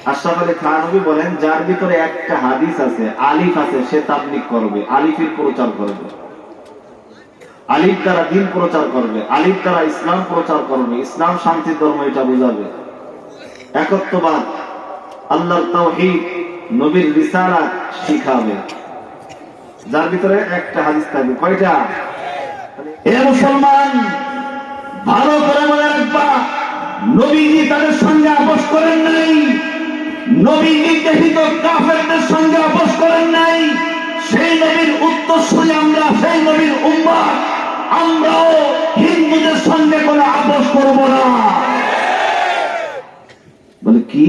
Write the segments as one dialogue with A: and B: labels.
A: আশরাফ আলী থানভী বলেন, যার ভিতরে একটা হাদিস আছে, আলিফ আছে, সে তাবলীগ করবে, আলিফের প্রচার করবে, আলিফ দ্বারা দ্বীন প্রচার করবে, আলিফ দ্বারা ইসলাম প্রচার করবে, ইসলাম শান্তির ধর্ম, এটা বোঝাবে। একত্ববাদ, আল্লাহর তাওহীদ, নবীর রিসালাত শিখাবে। যার ভিতরে একটা হাদিস থাকবে। কয়টা? এ মুসলমান, ভালো করে মনে রাখবা, নবীজি তাদের সঙ্গে আপোষ করেন নাই, নবী নির্দেশিত কাফেরদের সঙ্গে আপোষ করেন নাই। সেই নবীর উত্তরসূরি আমরা, সেই নবীর উম্মত, আমরাও হিন্দুদের সঙ্গে কোনো আপোষ করব না। বলে কি?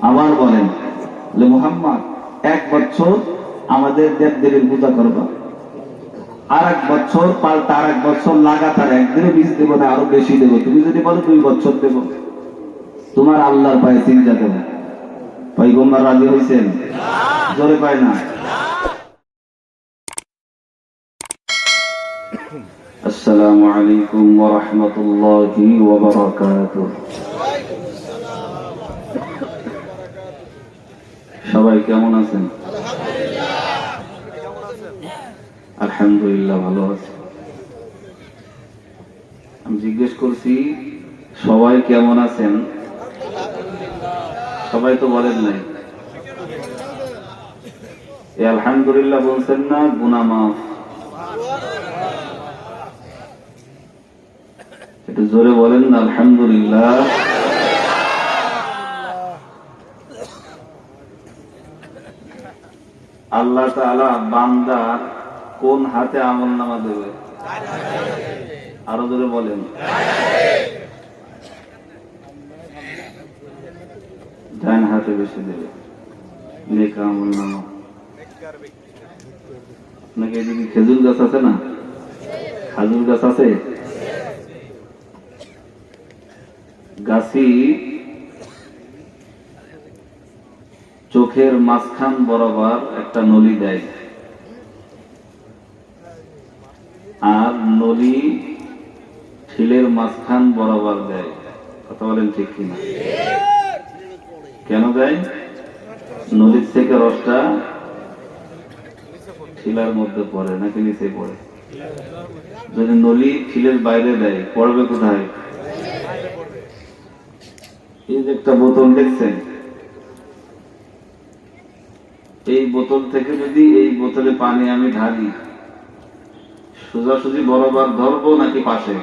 A: আবার বলেন, বলে মুহাম্মদ 1 বছর আমাদের দেব দেবীর পূজা করবা, আর 1 বছর পাল্টা আর 1 বছর লাগাতার একদিনও বীজ দেব না, আরো বেশি দেব। তুমি যদি বলো 2 বছর দেব, তোমার আল্লাহর পায়ে সিজদা দেব। পয়গম্বর রাজি হইছেন? জোরে পায় না। আসসালামু আলাইকুম ওয়া রাহমাতুল্লাহি ওয়া বারাকাতুহু। সবাই কেমন আছেন? আলহামদুলিল্লাহ ভালো আছি। আমি জিজ্ঞেস করছি সবাই কেমন আছেন? সবাই তো বলেন নাই। আলহামদুলিল্লাহ বলছেন না, গুনাহ মাফ। একটু জোরে বলেন না আলহামদুলিল্লাহ। আল্লাহ তাআলা বান্দার কোন হাতে আমলনামা দেবে? আরো জোরে বলেন। ডান হাতে বেশি দেবে নেক আমলনামা। আপনাকে এদিকে খেজুর গাছ আছে না? খাজুর গাছ আছে? গাছি চোখের মাঝখান বরাবর একটা নলি দেয়, আর নলি ঠিলের মাঝখান বরাবর দেয়। কথা বলেন ঠিক কিনা? কেন দেয়? নলির থেকে রসটা ঠিলার মধ্যে পড়ে নাকি নিচে পড়ে? যদি নলি ঠিলের বাইরে দেয়, পড়বে কোথায়? এই যে একটা বোতল দেখছেন, এই বোতল থেকে যদি এই বোতলে পানি আমি ঢালি, সোজাসুজি বরাবর ধরবো নাকি পাশে?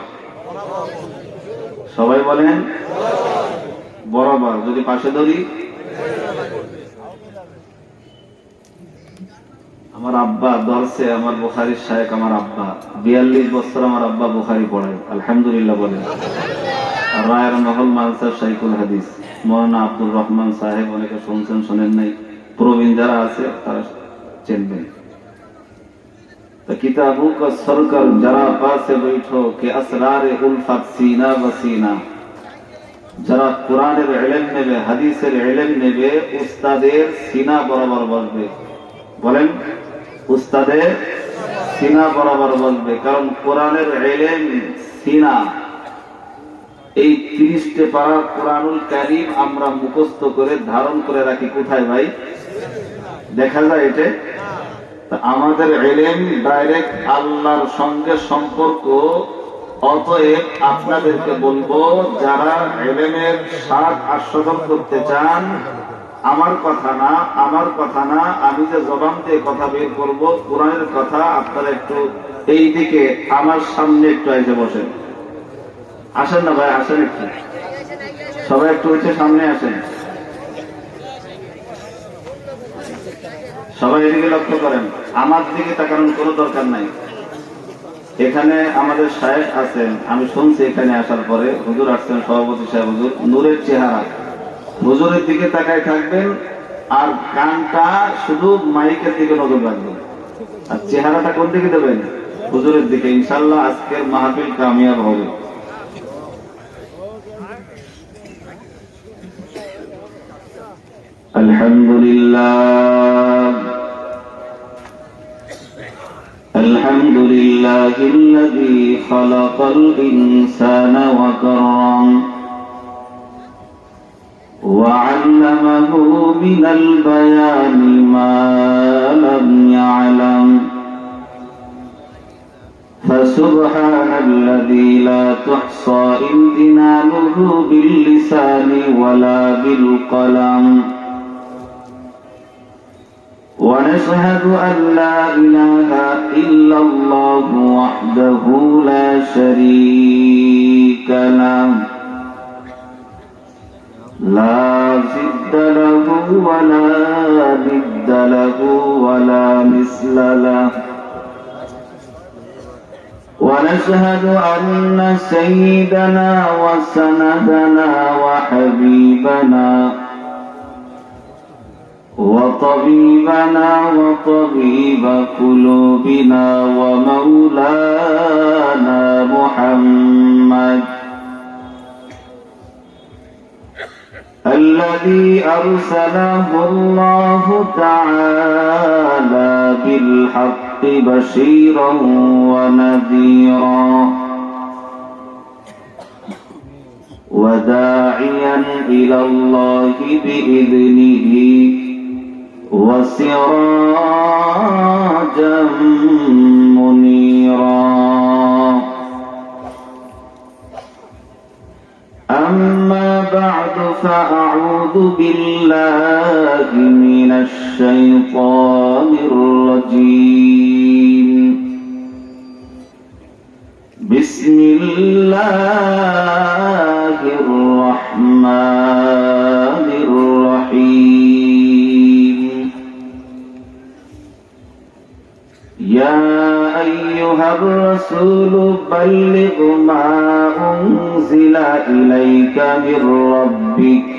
A: সবাই বলেন বরাবর। যদি পাশে ধরি, আমার আব্বা ধরছে, আমার বুখারীর শায়েখ, আমার আব্বা 42 বছর আমার আব্বা বুখারী পড়ায়। আলহামদুলিল্লাহ বলেন। আর রায়ের মহল মানসার শাইখুল হাদিস মৌলানা আব্দুর রহমান সাহেব, অনেকে শুনছেন, শোনেন নাই, প্রবীণ যারা আছে তারা চেনবেন। किताबों का सरकर जरा पासे बैठो के असरारे उल्फत सीना बसीना। যারা কোরআনের ইলম নেবে, হাদিসের ইলম নেবে, উস্তাদের সিনা বরাবর বসবে। বলেন, উস্তাদের সিনা বরাবর বসবে। কারণ কোরআনের ইলম সিনা। এই 30টে পারা কোরআনুল কারীম আমরা মুখস্থ করে ধারণ করে রাখি কোথায় ভাই? দেখা যায় এটা? আমাদের ইলম ডাইরেক্ট আল্লাহর সঙ্গে সম্পর্ক। অতএব আপনাদেরকে বলবো, যারা ইলমের স্বাদ আস্বাদন করতে চান, আমার কথা না, আমি যে জবান দিয়ে কথা বের করবো কোরআনের কথা, আপনারা একটু এই দিকে আমার সামনে একটু এসে বসেন। আসেন না ভাই, আসেন একটু, সবাই একটু হচ্ছে সামনে আসেন। সবাই এদিকে লক্ষ্য করেন, আমার দিকে তাকানোর কোনো দরকার নাই। এখানে আমাদের শায়েখ আছেন, আমি শুনছি এখানে আসার পরে হুজুর আসছেন, সভাপতি সাহেব হুজুর, নূরের চেহারা। হুজুরের দিকে তাকায় থাকবেন, আর কানটা শুধু মাইকের দিকে নজর রাখবেন, আর চেহারাটা কোন দিকে দেবেন? হুজুরের দিকে। ইনশাআল্লাহ আজকের মাহফিল কামিয়াব হবে। আলহামদুলিল্লাহ, আলহামদুলিল্লাহিল্লাযী খালাকাল ইনসানা ওয়া কাররাম وعلمه من البيان ما لم يعلم فسبحان الذي لا تحصى امتنانه باللسان ولا بالقلم ونشهد أن لا إله إلا الله وحده لا شريك له لا ضد له ولا ند له ولا مثل له ونشهد أن سيدنا وسندنا وحبيبنا وطبيبنا وطبيب قلوبنا ومولانا محمد الذي أرسله الله تعالى بالحق بشيرا ونذيرا وداعيا إلى الله بإذنه وسراجا منيرا أما بعد فأعوذ بالله من الشيطان الرجيم بسم الله الرحمن الرحيم يا أيها الرسول بلغ ما أنزل إليك من ربك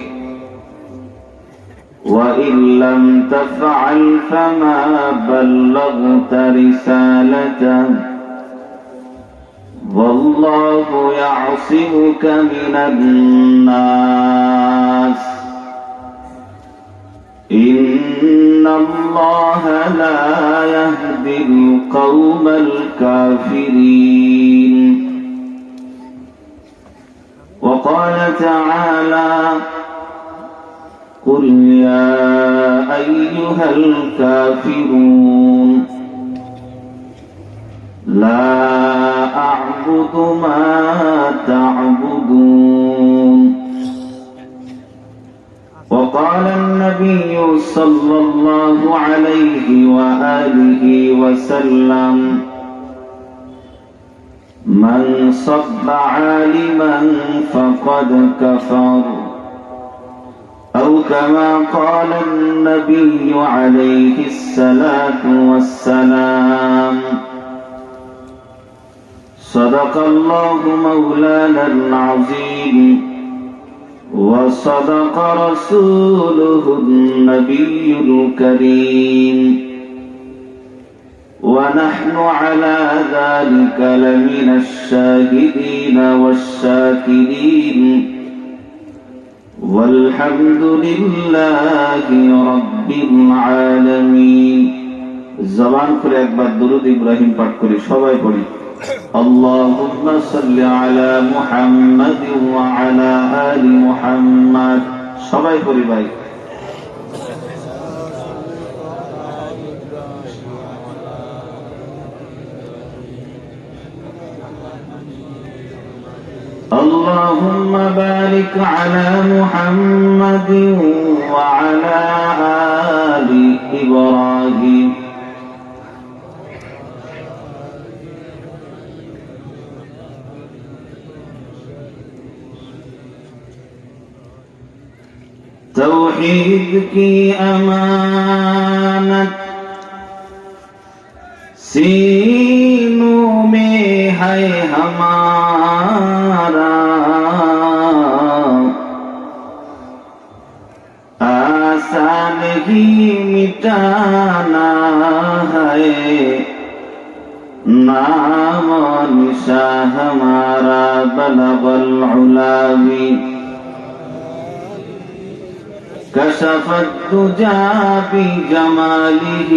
A: وإن لم تفعل فما بلغت رسالته والله يعصمك من الناس إن الله لا يهدي القوم الكافرين وقال تعالى قل يا أيها الكافرون لا أعبد ما تعبدون وقال النبي صلى الله عليه وآله وسلم من صب عالما فقد كفر أو كما قال النبي عليه الصلاة والسلام صدق الله مولانا العظيم وصدق رسوله النبي الكريم ونحن على ذلك لمن الشاهدين والشاكرين والحمد لله رب العالمين زبان করে একবার দরুদ ইব্রাহিম পাঠ করি সবাই পড়ি اللهم صل على محمد وعلى آل محمد সবাই পড়ি ভাই اللهم بارك على محمد وعلى آل إبراهيم توحید کی امانت سینوں میں ہے ہمارا آسان ہی مٹانا ہے نام و نشاں ہمارا بلغ العلاوی كشف الدجى بجماله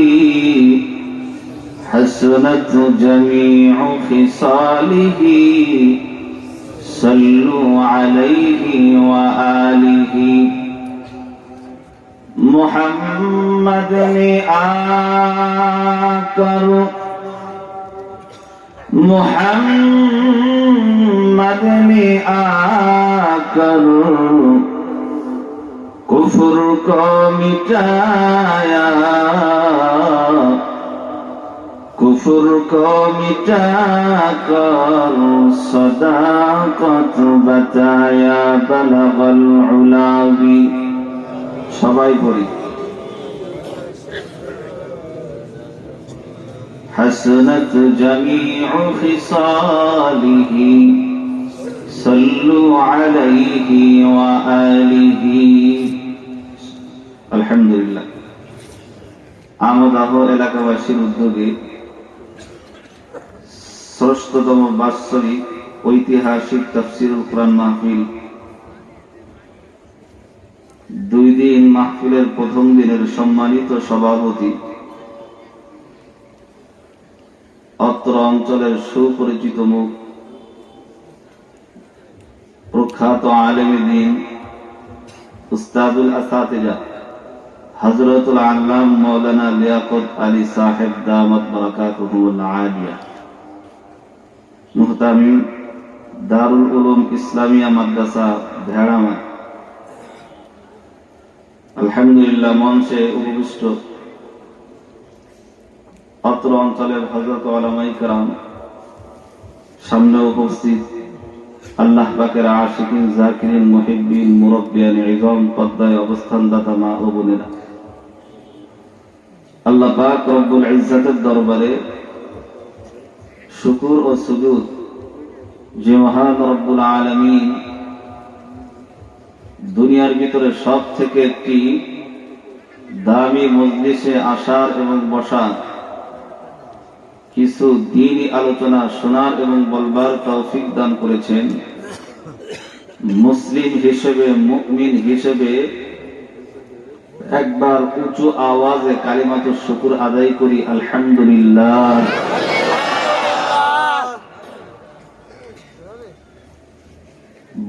A: حسنت جميع خصاله صلوا عليه وآله मोहम्मद ने आकर मोहम्मद ने आकर कुफ्र को मिटाया, कुफ्र को मिटाकर सदाकत बताया बलगल उलावी। सबाई पढ़ी हसनत जमीउ खिसालिही सल्लु अलैहि व आलिही। আলহামদুলিল্লাহ। আমদাহ এলাকাবাসীর উদ্যোগে ষষ্ঠতম বাৎসরিক ঐতিহাসিক তাফসীরুল কুরআন মাহফিল, 2 দিন মাহফিলের প্রথম দিনের সম্মানিত সভাপতি, অত্র অঞ্চলের সুপরিচিত মুখ, প্রখ্যাত আলেমে দ্বীন উস্তাদুল আসাতিজা হযরতুল আল্লাম মাওলানা লিয়াকত আলী সাহেব দামাত বারাকাতুহুল আলিয়া, মুহতামিম দারুল উলুম ইসলামিয়া মাদ্রাসা ভেড়ামাঠ, আলহামদুলিল্লাহ মঞ্চে উপবিষ্ট অত্র অঞ্চলের হযরত উলামায়ে কেরাম, সামনে উপস্থিত আল্লাহ পাকের আশিকিন জাকিরিন মুহিব্বিন মুরাব্বিয়ান ইযম, পর্দায় অবস্থানদাতা মা ও বোনেরা, আল্লাহ পাক রব্বুল ইজ্জতের দরবারে শুকর ও সুজুদ যে মহান রব্বুল আলামিন দুনিয়ার ভিতরে সব থেকে একটি দামি মজলিসে আসার এবং বসার, কিছু দ্বীনি আলোচনা শোনার এবং বলবার তৌফিক দান করেছেন। মুসলিম হিসেবে, মুমিন হিসেবে একবার উঁচু আওয়াজে কালিমাতু শুকর আদায় করি আলহামদুলিল্লাহ।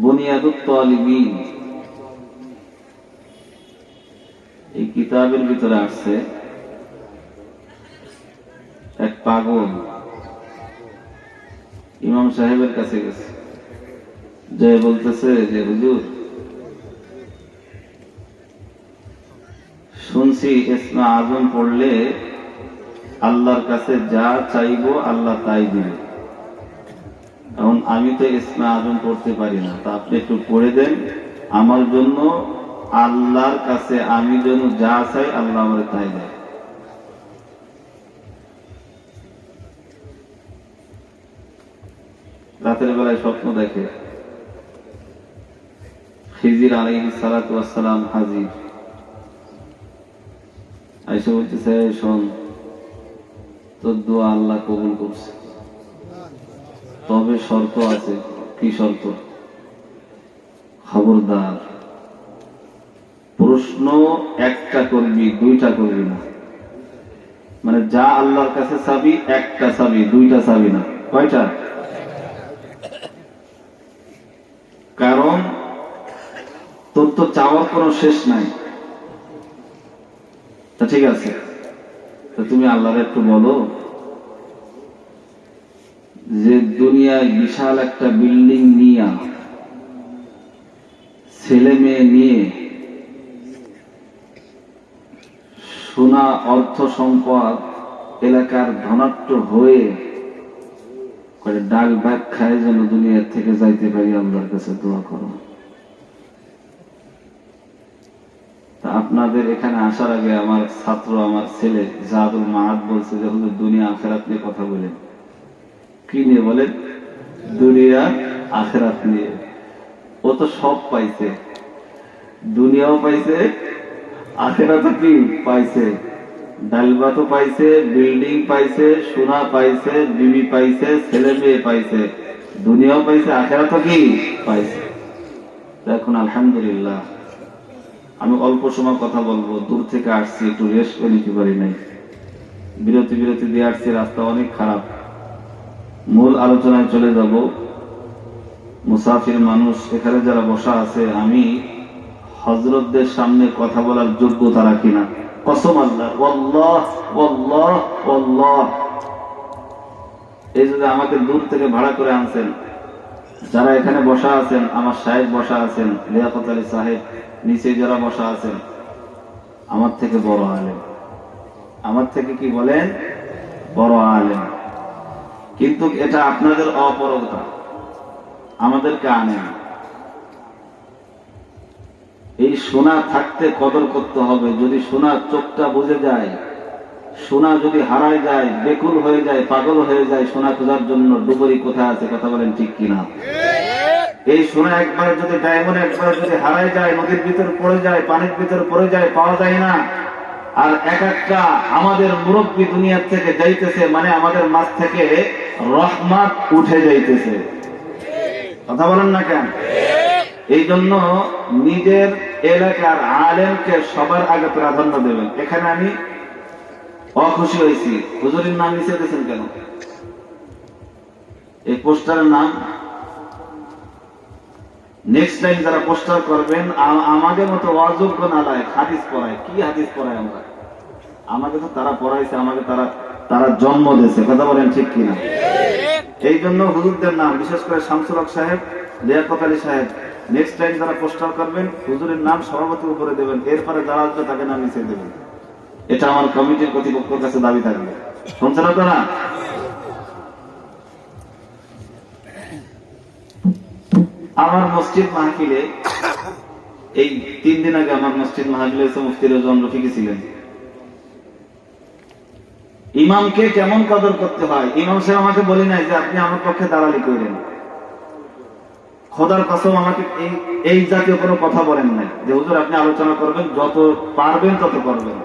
A: বুনিয়াদুত তালিবিন এই কিতাবের ভিতরে আসছে এক পাগল ইমাম সাহেবের কাছে গেছে, যে বলতেছে যে হুজুর, শুনছি ইসমে আজম পড়লে আল্লাহর কাছে যা চাইবো আল্লাহ তাই দিবে। এখন আমি তো ইসমে আজম পড়তে পারি না, তা আপনি একটু পড়ে দেন আমার জন্য, আল্লাহর কাছে আমি যেন যা চাই আল্লাহ আমার তাই দেয়। রাতের বেলায় স্বপ্ন দেখে খিজির আলাইহিস সালাতু ওয়াস সালাম হাজির, আয়েশা বলতেছে, শোন তোর দোয়া আল্লাহ কবুল করছে, তবে শর্ত আছে। কি শর্ত? খবরদার প্রশ্ন একটা করবি, 2টা করবি না। মানে যা আল্লাহর কাছে চাবি, একটা চাবি, 2টা চাবি না। কয়টা? কারণ তোর তো চাওয়ার কোনো শেষ নাই। তা ঠিক আছে, তা তুমি আল্লাহর একটু বলো যে দুনিয়ায় বিশাল একটা বিল্ডিং নিয়ে, ছেলে মেয়ে নিয়ে, সোনা অর্থ সম্পদ, এলাকার ধনাঢ্য হয়ে ডাল ভাত খায় যেন দুনিয়ার থেকে যাইতে পারি, আল্লাহর কাছে দোয়া করো। তা আপনাদের এখানে আসার আগে আমার ছাত্র, আমার ছেলে জাদুল মাহাত বলছে যে হুজুর দুনিয়া আখিরাত নিয়ে কথা বলেন। কি নিয়ে বলেন? দুনিয়া আখিরাত নিয়ে। ও তো সব পাইছে, দুনিয়াও পাইছে, আখিরাতও কি পাইছে, ডাল ভাতও পাইছে, বিল্ডিং পাইছে, সোনা পাইছে, বিবি পাইছে, ছেলে মেয়ে পাইছে, দুনিয়াও পাইছে, আখিরাতও কি পাইছে। এখন আলহামদুলিল্লাহ। আমি অল্প সময় কথা বলবো, দূর থেকে আসছি, একটু রেস্ট করে নিতে পারি নাই, বিরতি দিয়ে আসছি, রাস্তা অনেক খারাপ। মূল আলোচনায় চলে যাব। মুসাফির মানুষ এখানে যারা বসা আছে, আমি হযরতদের সামনে কথা বলার যোগ্যতা রাখি না। কসম আল্লাহ, ওয়াল্লাহ ওয়াল্লাহ ওয়াল্লাহ। এই যদি আমাকে দূর থেকে ভাড়া করে আনছেন, যারা এখানে বসা আছেন, আমার সাহেব বসা আছেন, লিয়াকত আলী সাহেব, নিচে যারা বসা আছেন, আমার থেকে বড় আলেম, আমার থেকে কি বলেন বড় আলেম। কিন্তু এটা আপনাদের অপরগতা, আমাদেরকে আনেন। এই সোনা থাকতে কদর করতে হবে। যদি সোনার চোখটা বুঝে যায়, সোনা যদি হারায় যায়, বেকুল হয়ে যায়, পাগল হয়ে যায় সোনা খোঁজার জন্য, ডুবুরি কোথায় আছে, কথা বলেন ঠিক কিনা? এই সোনা একবার যদি ডায়মন্ড একবার যদি হারায় যায়, নদীর ভিতর পড়ে যায়, পানির ভিতর পড়ে যায়, পাওয়া যায় না। আর এক একটা আমাদের মুরব্বী দুনিয়ার থেকে যাইতেছে, মানে আমাদের মাঝ থেকে রহমত উঠে যাইতেছে। কথা বলেন না কেন? এই জন্য নিজের এলাকার আলেমকে সবার আগে প্রাধান্য দেবেন। এখানে আমি অখুশি হয়েছি, হুজুরের নাম নিচে দিয়েছেন কেন? এই পোস্টারের নাম নেক্সট টাইম যারা পোস্টার করবেন, আমাদের মতো অযোগ্য নালায় হাদিস পড়ায়। কি হাদিস পড়ায় আমরা? আমাকে তো তারা পড়াইছে, আমাকে তারা জন্ম দিয়েছে। কথা বলেন ঠিক কিনা? এই জন্য হুজুরদের নাম, বিশেষ করে শামসুল হক সাহেব, লিয়াকত আলী সাহেব, নেক্সট টাইম যারা পোস্টার করবেন হুজুরের নাম সভাপতির উপরে দেবেন, এরপরে যারা আসবে তাকে নাম নিচে দেবেন। এটা আমার কমিটির কর্তৃপক্ষের কাছে দাবি থাকবে। শুনছেন আপনারা? আমার মসজিদ মাহফিলে এই 3 দিন আগে আমার মসজিদ মাহফিলে এসে মুফতি রেজওয়ান রফিকি ছিলেন। ইমামকে কেমন কদর করতে হয়, ইমাম সাহেব আমাকে বলি নাই যে আপনি আমার পক্ষে দালালি করেন। খোদার কসম আমাকে এই জাতীয় কোনো কথা বলেন নাই যে হুজুর আপনি আলোচনা করবেন, যত পারবেন তত করবেন।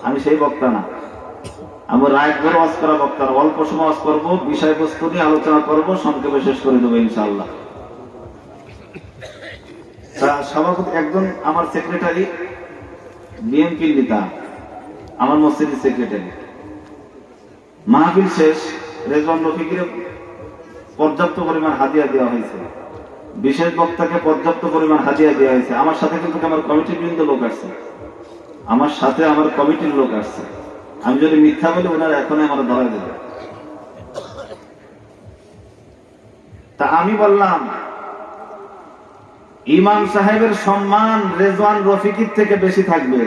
A: আমি সেই বক্তা না, আমি রায় করে ওয়াজ করা বক্তা। অল্প সময় ওয়াজ করবো, বিষয়বস্তু নিয়ে আলোচনা করবো, সংক্ষেপে শেষ করে দেবো ইনশাআল্লাহ। সভাপতি একজন আমার সেক্রেটারি, বিএনপির নেতা, আমার মসজিদের সেক্রেটারি। মাহফিল শেষ, রেজওয়ান রফিকের পর্যাপ্ত পরিমাণ হাদিয়া দেওয়া হয়েছে, বিশেষ বক্তাকে পর্যাপ্ত পরিমাণ হাদিয়া দেওয়া হয়েছে। আমার সাথে কিন্তু আমার কমিটির বৃন্দ লোক আসছে, আমার সাথে আমার কমিটির লোক আসছে। আমি যদি মিথ্যা বলি ওনারা এখন আমার ধরা দেবে। তা আমি বললাম ইমাম সাহেবের সম্মান রেজওয়ান রফিকির থেকে বেশি থাকবে।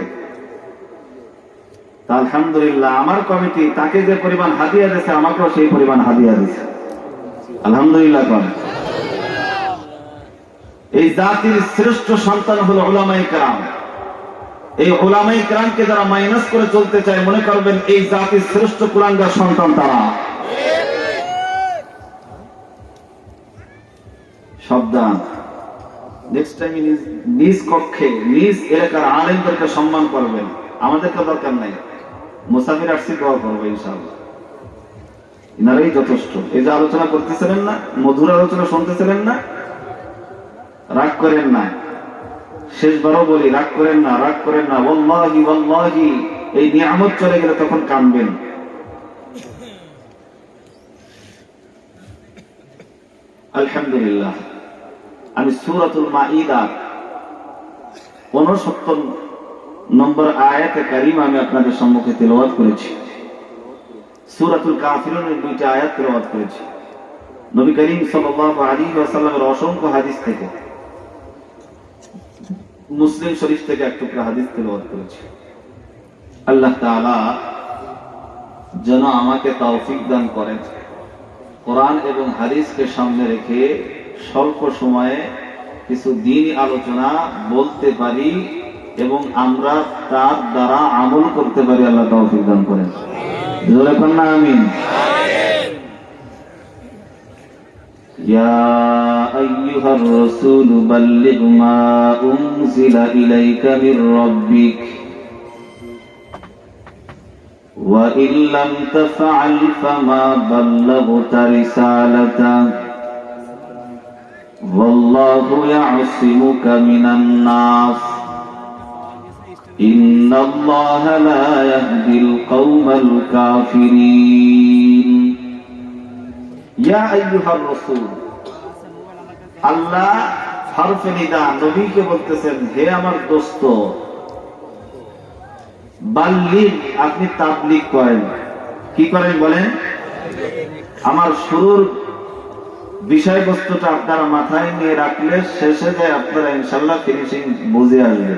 A: তা আলহামদুলিল্লাহ আমার কমিটি তাকে যে পরিমাণ হাদিয়া দিয়েছে, আমাকেও সেই পরিমাণ হাদিয়া দিয়েছে। আলহামদুলিল্লাহ। এই জাতির শ্রেষ্ঠ সন্তান হলো উলামায়ে কেরাম। এই উলামায়ে কেরামকে যারা মাইনাস করে চলতে চায়, মনে করবেন এই জাতির শ্রেষ্ঠ কুলাঙ্গার সন্তান তারা। সাবধান, নেক্সট টাইম নিজ কক্ষে নিজ এলাকার আলেমদেরকে সম্মান করবেন। আমাদেরকে দরকার নাই, মুসাফির আসছি দোয়া করবো ইনশাআল্লাহ, ইনারাই যথেষ্ট। এই যে আলোচনা করতেছিলেন না, মধুর আলোচনা শুনতেছিলেন না, রাগ করেন না। শেষবারও বলি, রাগ করেন না, রাগ করেন না। ওয়াল্লাহি ওয়াল্লাহি এই নিয়ামত চলে গেলে তখন কাঁদবেন। আলহামদুলিল্লাহ। আমি সূরাতুল মাঈদা ৬৯ নম্বর আয়াতে কারিমা আমি আপনাদের সম্মুখে তেলাওয়াত করেছি। সূরাতুল কাফিরুনের 2টা আয়াত তেলাওয়াত করেছি। নবী করিম সাল্লাল্লাহু আলাইহি ওয়াসাল্লামের অসংখ্য হাদিস থেকে, মুসলিম শরীফ থেকে এক টুকরা হাদিস তেলাওয়াত করেছি। আল্লাহ তাআলা যেন আমাকে তৌফিক দান করেন কোরআন এবং হাদিসকে সামনে রেখে স্বল্প সময়ে কিছু দ্বীনি আলোচনা বলতে পারি এবং আমরা তার দ্বারা আমল করতে পারি। আল্লাহ তৌফিক দান করেন। জোরে বলেন না আমিন। ইয়া আইয়ুহার রাসূল বাল্লিগ মা উনজিলা ইলাইকা মির রাব্বিক ওয়া ইন লাম তাফআল ফামা বাল্লাগতা রিসালাতাহ ওয়াল্লাহু ইয়াসিমুকা মিনান নাস ইন্নাল্লাহা লা ইয়াহদিল কওমাল কাফিরিন। ইয়া আইয়ুহার রাসূল, আল্লাহ হরফে নিদা, নবীকে বলতেছেন হে আমার দোস্ত, বাল্লিগ, আপনি তাবলীগ করেন। কি করেন বলেন? আমার শুরুর বিষয়বস্তুটা আপনারা মাথায় নিয়ে রাখলে শেষে যায় আপনারা ইনশাআল্লাহ ফিনিশিং বুঝে আসবে।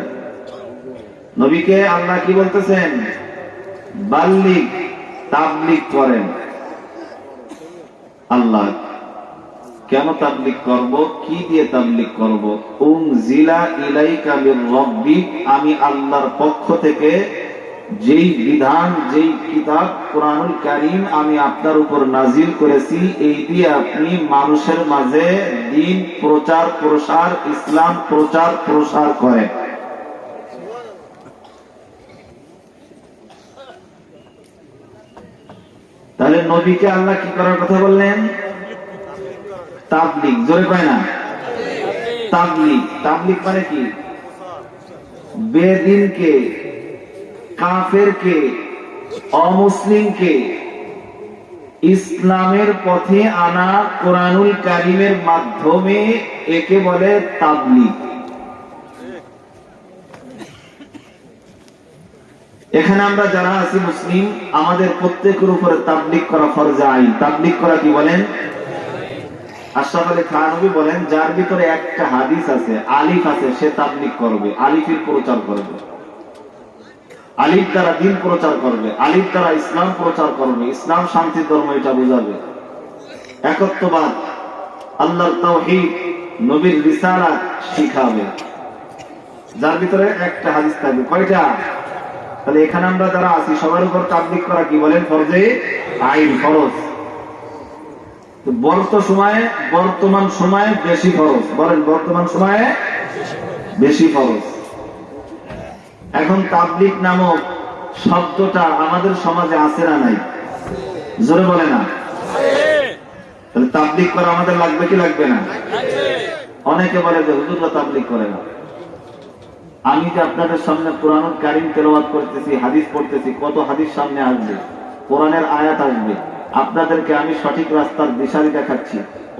A: নবীকে আল্লাহ কি বলতেছেন? বাল্লিগ, তাবলীগ করেন। আল্লাহ কেন তাবলীগ করব? কি দিয়ে তাবলীগ করব? উনজিলা ইলাইকা মির রাব্বিক, আমি আল্লাহর পক্ষ থেকে যেই বিধান, যেই কিতাব কুরআনুল কারীম আমি আপনার উপর নাজিল করেছি, এই দিয়ে আপনি মানুষের মাঝে দ্বীন প্রচার প্রসার, ইসলাম প্রচার প্রসার করেন। তাহলে নবীকে আল্লাহ কি করার কথা বললেন? তাবলীগ। জোরে কয় না? তাবলীগ। তাবলীগ মানে কি? বেদিনকে, কাফেরকে, অমুসলিমকে ইসলামের পথে আনা কুরআনুল কারীমের মাধ্যমে, একে বলে তাবলীগ। এখানে আমরা যারা আছি মুসলিম, আমাদের প্রত্যেকের উপরে তাবলীগ করা ফরজ আইন। তাবলীগ করা কি বলেন? আশরাফ আলী থানভী বলেন, যার ভিতরে একটা হাদিস আছে, আলিফ আছে, সে তাবলীগ করবে, আলিফের প্রচার করবে, আলিফ দ্বারা দ্বীন প্রচার করবে, আলিফ দ্বারা ইসলাম প্রচার করবে, ইসলাম শান্তি ধর্ম, এটা বোঝাবে, একত্ববাদ, আল্লাহর তাওহীদ, নবীর রিসালাত শিখাবে। যার ভিতরে একটা হাদিস থাকবে। কয়টা? তাহলে এখানে আমরা যারা আছি সবার উপর তাবলীগ করা কি বলেন? ফরজে আইন, ফরজ। বর্তমান সময়ে বেশি ফরজ। বলেন, বর্তমান সময়ে বেশি ফরজ। এখন তাবলীগ নামক শব্দটা আমাদের সমাজে আছে না নাই? জোরে বলে না? তাহলে তাবলীগ করা আমাদের লাগবে কি লাগবে না? অনেকে বলে যে হুজুররা তাবলীগ করে না। আমি যে আপনাদের সামনে কুরআনুল কারীম তেলাওয়াত করতেছি, হাদিস পড়তেছি, কত হাদিস সামনে আসবে, কোরআনের আয়াত আসবে, আপনাদেরকে আমি সঠিক রাস্তার দিশারি দেখাচ্ছি।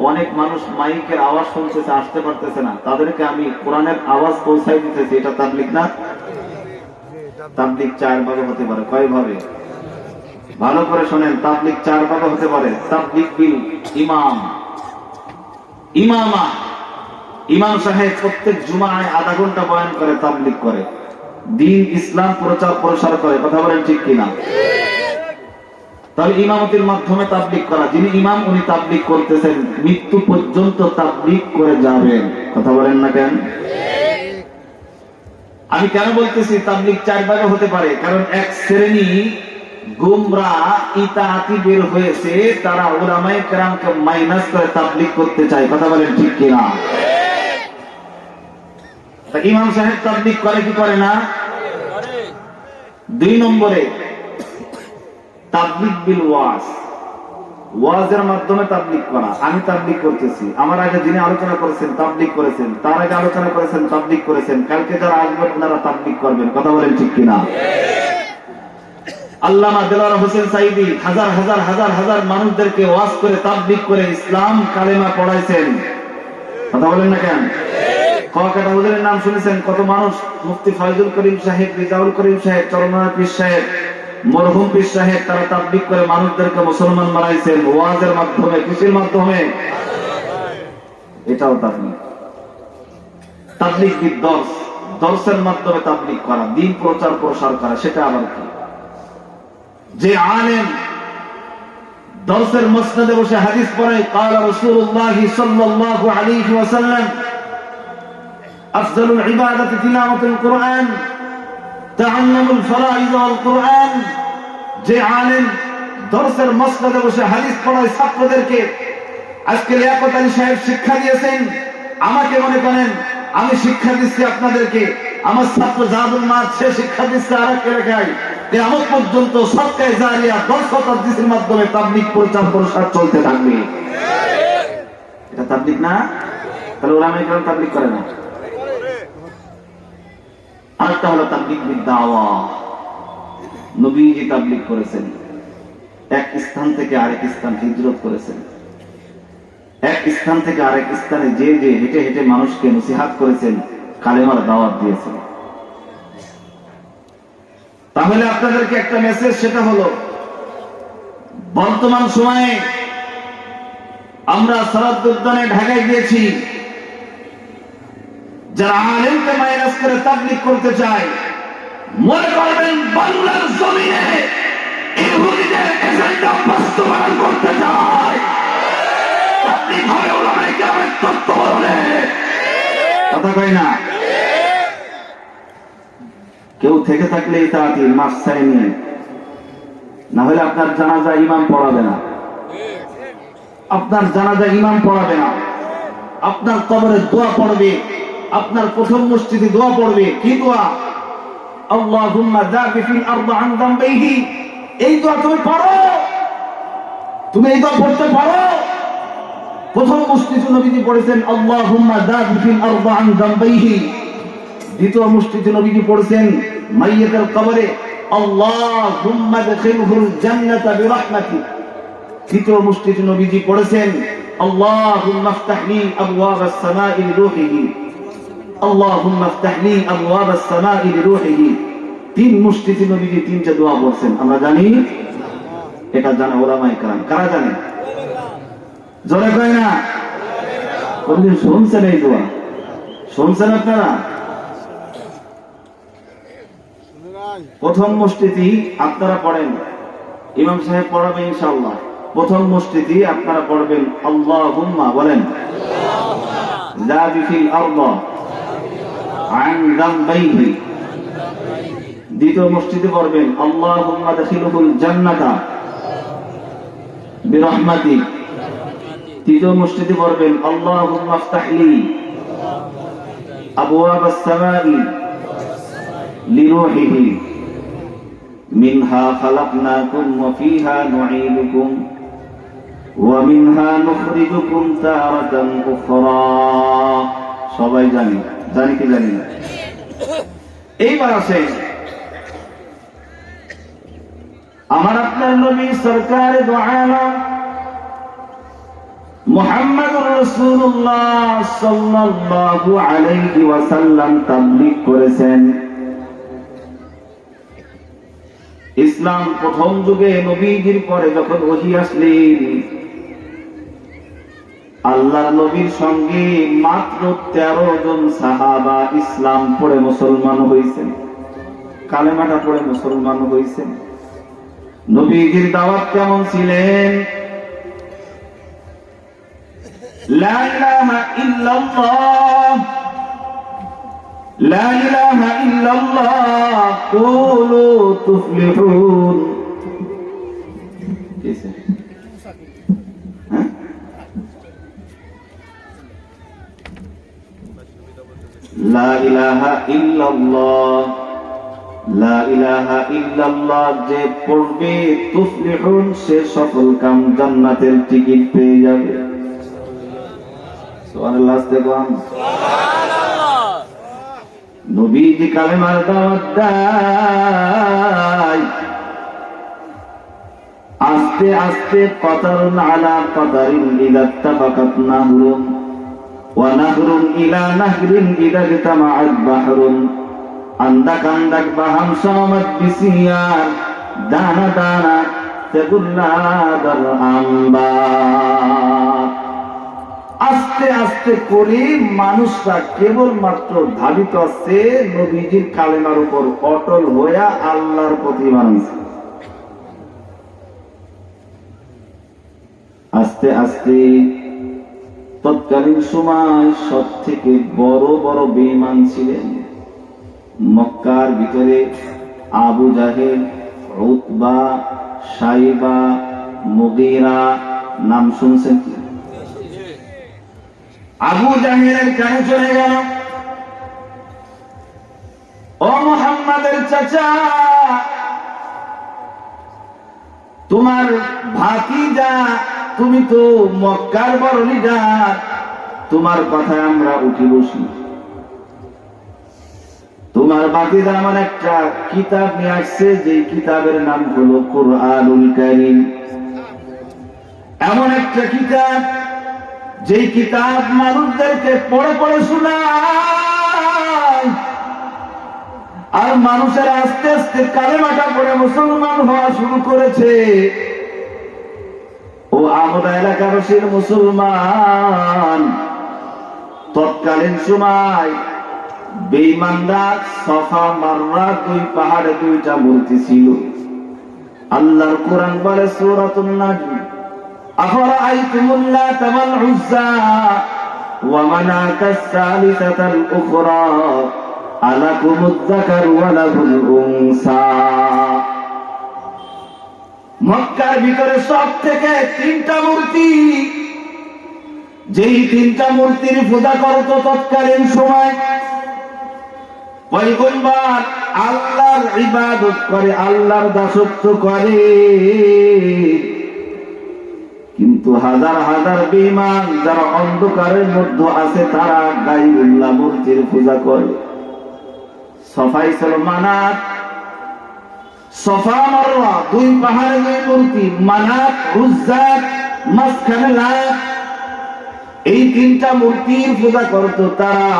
A: অনেক মানুষ মাইকের আওয়াজ শুনতেছে, আসতে পারতেছে না, তাদেরকে আমি কোরআনের আওয়াজ পৌঁছাই দিতেছি। এটা তাবলীগ না? তাবলীগ চার ভাবে হতে পারে। কয় ভাবে? ভালো করে শোনেন, তাবলীগ চার ভাবে হতে পারে। তাবলীগ বিল ইমাম, ইমামা, ইমাম সাহেব প্রত্যেক জুমায় আধা ঘন্টা বয়ান করে, তাবলীগ করে, দ্বীন ইসলাম প্রচার প্রসার করে। কথা বলেন ঠিক কিনা? তাহলে ইমামতির মাধ্যমে তাবলীগ করা। যিনি ইমাম, উনি তাবলীগ করতেছেন, মৃত্যু পর্যন্ত তাবলীগ করে যাবেন। কথা বলেন না কেন? আমি কেন বলতেছি তাবলীগ চার ভাগে হতে পারে? কারণ এক শ্রেণী গুমরাহ ইতাআতি বের হয়েছে, তারা উলামায়ে কেরামকে মাইনাস করে তাবলীগ করতে চায়। কথা বলেন ঠিক কিনা? ইমাম সাহেব তাবলীগ করে কি করে না? দুই নম্বরে তাবলীগ বিল ওয়াজ, ওয়াজের মাধ্যমে তাবলীগ করা। আমি তাবলীগ করতেছি, আমার আগে যিনি আলোচনা করেছেন তাবলীগ করেছেন, তার আগে আলোচনা করেছেন তাবলীগ করেছেন, কালকে যারা আসবেন ওনারা তাবলীগ করবেন। কথা বলেন ঠিক কিনা? আল্লামা দেলোয়ার হোসেন সাঈদী হাজার হাজার হাজার হাজার মানুষদেরকে ওয়াজ করে, তাবলীগ করে ইসলাম কালেমা পড়াইছেন। কথা বলেন না কেন? কয়েকটা হুজুরের নাম শুনেছেন। কত মানুষ, মুফতি ফয়জুল করিম সাহেব, রিজাউল করিম সাহেব, চরমনাথ পীর সাহেব, মরহুম পীর সাহেব, তারা তাবলীগ করে মানুষদেরকে মুসলমান বানাইছেন ওয়াজের মাধ্যমে। কিসের মাধ্যমে? এটাও তাবলীগ। তাবলীগ বিদ দর্স, দর্সের মাধ্যমে তাবলীগ করা, দ্বীন প্রচার প্রসার করা, সেটা আবার কি? যে আলেম দর্সের মসনদে বসে হাদিস পড়ায়, قال رسول الله صلى الله عليه وسلم أفضل العبادة تلاوة القرآن تعلموا الفرائض والقرآن। যে আলেম দর্সের মসনদে বসে হাদিস পড়ায় ছাত্রদেরকে, আজকে লিয়াকত আলী সাহেব শিক্ষা দিয়েছেন, আমাকে মনে করেন আমি শিক্ষা দিচ্ছি আপনাদেরকে, আমার ছাত্র জাহাদুল মাদ সে শিক্ষা দিচ্ছে আরেক এলাকায়, কিয়ামত পর্যন্ত সদকায়ে জারিয়া 10 শতাব্দীর মাধ্যমে তাবলীগ প্রচার প্রসার চলতে থাকবে। এটা তাবলীগ না? তাহলে উলামায়ে কেরাম তাবলীগ করে না? আরেকটা হলো তাবলীগ বিদ দাওয়া। নবীজি তাবলীগ করেছেন, এক স্থান থেকে আরেক স্থান হিজরত করেছেন। এক স্থান থেকে আরেক স্থানে যে যে হেঁটে হেঁটে মানুষকে নসিহাত করেছেন, কালেমার দাওয়াত দিয়েছেন। তাহলে আপনাদেরকে একটা মেসেজ, সেটা হলো বর্তমান সময়ে আমরা সারাত উদ্যানে ঢাকায় গিয়েছি, যারা আলেমকে মাইনাস করে তাবলীগ করতে চায়, মনে করবেন বাংলার জমিনে ইহুদিদের এজেন্ডা বাস্তবায়ন করতে চায়। তাবলীগ হবে উলামায়ে কেরামের তত্ত্বাবধানে, কথা কয় না? কেউ থেকে থাকলে এই তাড়াতাড়ি মাছ ছাই নিয়ে, না হলে আপনার জানাজা ইমাম পড়াবে না, আপনার জানাজা ইমাম পড়াবে না, আপনার কবরে দোয়া পড়বে, আপনার প্রথম মসজিদে দোয়া পড়বে। কি দোয়া? আল্লাহুম্মা যাবি ফিল আরদি আন যামবিহি। এই দোয়া তুমি পড়ো, তুমি এই দোয়া পড়তে পারো। প্রথম মসজিদে নবীজি পড়েছেন আল্লাহুম্মা যাবি ফিল আরদি আন যামবিহি। দ্বিতীয় মসজিদে নবীজি পড়েছেন মাইয়াতের কবরে আল্লাহুম্মা আদখিলহুল জান্নাতা বিরাহমাতিক। তৃতীয় মসজিদে নবীজি পড়েছেন আল্লাহুম্মা ইফতাহ লি আবওয়াবাস সামাই লিরূহিহি, আল্লাহুম্মা ইফতাহ লি আবওয়াবাস সামাই লিরূহিহি। তিন মসজিদে নবীজি তিনটা দোয়া পড়ছেন, আমরা জানি? এটা জানে উলামায়ে কেরাম। কারা জানে? জোরে কয় না? কোনদিন শুনছেন এই দোয়া? শুনছেন আপনারা? প্রথম মসজিদে আপনারা পড়েন, ইমাম সাহেব পড়াবে ইনশাআল্লাহ। প্রথম মসজিদে আপনারা পড়বেন আল্লাহুম্মা, বলেন যাবি ফিল আরদি আন যামবিহি। দ্বিতীয় মসজিদে পড়বেন আল্লাহুম্মা আদখিলহুল জান্নাতা বিরাহমাতিক। তৃতীয় মসজিদে পড়বেন আল্লাহুম্মা ইফতাহ লি আবওয়াবাস সামাই লিরূহিহি। মিনহা খালাকনাকুম ওয়া ফিহা নুঈদুকুম ওয়া মিনহা নুখরিজুকুম তারাতান উখরা। সবাই জানি? জানি কি জানি না? এইবার আসেন, আমার আপনার নবী সরকার দু আলম মুহাম্মদুর রাসূলুল্লাহ সাল্লাল্লাহু আলাইহি ওয়াসাল্লাম তাবলীগ করেছেন। ইসলাম প্রথম যুগে নবীজির পরে যখন ওহী আসলেন, আল্লাহর নবীর সঙ্গে মাত্র 13 জন সাহাবা ইসলাম পড়ে মুসলমান হয়েছেন, কালেমাটা পড়ে মুসলমান হয়েছেন। নবীজির দাওয়াত কেমন ছিলেন? লা ইলাহা ইল্লাল্লাহ, লা ইলাহা ইল্লাল্লাহ কুলু তুফলিহুন। লা ইলাহা ইল্লাল্লাহ, লা ইলাহা ইল্লাল্লাহ যে পড়বে তুফলিহুন, সে সফল কাম, জান্নাতের টিকিট পেয়ে যাবে। সুবহানাল্লাহ। সুবহানাল্লাহ। নবীজি কালেমার দাওয়াত দেয়, আস্তে আস্তে কতারুন আলা কতারিন ইযা ইত্তাফাকাত নাহরুন ওয়া নাহরুন ইলা নাহরিন ইযা ইজতামাআত বাহরুন। আন্দাক আন্দাক বাহাম সামাত বিসিয়ার, দানা দানা তেগুল্লাদার আম্বা। আস্তে আস্তে করে মানুষরা কেবলমাত্র ধাবিত আছে নবীজির কালেমার উপর অটল হইয়া আল্লাহর প্রতি মানছে। আস্তে আস্তে তৎকালীন সময় সব থেকে বড় বড় বেঈমান ছিলেন মক্কার ভিতরে আবু জাহেল, উতবা, সাইবা, মুগীরা। নাম শুনছেন কি? আবু জাহেলের কানে চলে গেল, ও মুহাম্মাদের চাচা, তোমার ভাতিজা, তুমি তো মক্কার বড় লিডার, তোমার কথায় আমরা উঠি বসি। তোমার ভাতিজা আমার একটা কিতাব নিয়ে আসছে, যে কিতাবের নাম হলো কুরআনুল কারীম। এমন একটা কিতাব যেই কিতাব মানুষদেরকে পড়ে পড়ে শোনায়, আর মানুষের আস্তে আস্তে কালেমাটা পড়ে মুসলমান হওয়া শুরু করেছে। ও আমরা এলাকার মুসলমান, তৎকালীন সময় বেঈমানরা সফা মাররা দুই পাহাড়ে দুইটা মূর্তি ছিল। আল্লাহর কোরআন বলে সূরাতুন নাজম, আফরাআইতুমুল লাতা ওয়াল উজ্জা ওয়া মানাতাস সালিসাতাল উখরা আলাকুমুয যাকারু ওয়া লাহুল উনসা। মক্কার ভিতরে সব থেকে তিনটা মূর্তি, যেই তিনটা মূর্তির পূজা করত তৎকালীন সময় পয়গম্বর আল্লাহর ইবাদত করে, আল্লাহর দাসত্ব করে। কিন্তু হাজার হাজার বেঈমান যারা অন্ধকারের মধ্যে আছে তারা গায়রুল্লাহ মূর্তির পূজা করে। সফাই ছিল মানাত, সফা মারওয়া দুই পাহাড়ে দুই মূর্তি, মানাত উজ্জা মাঝখানে লাত, এই তিনটা মূর্তির পূজা করত তারা।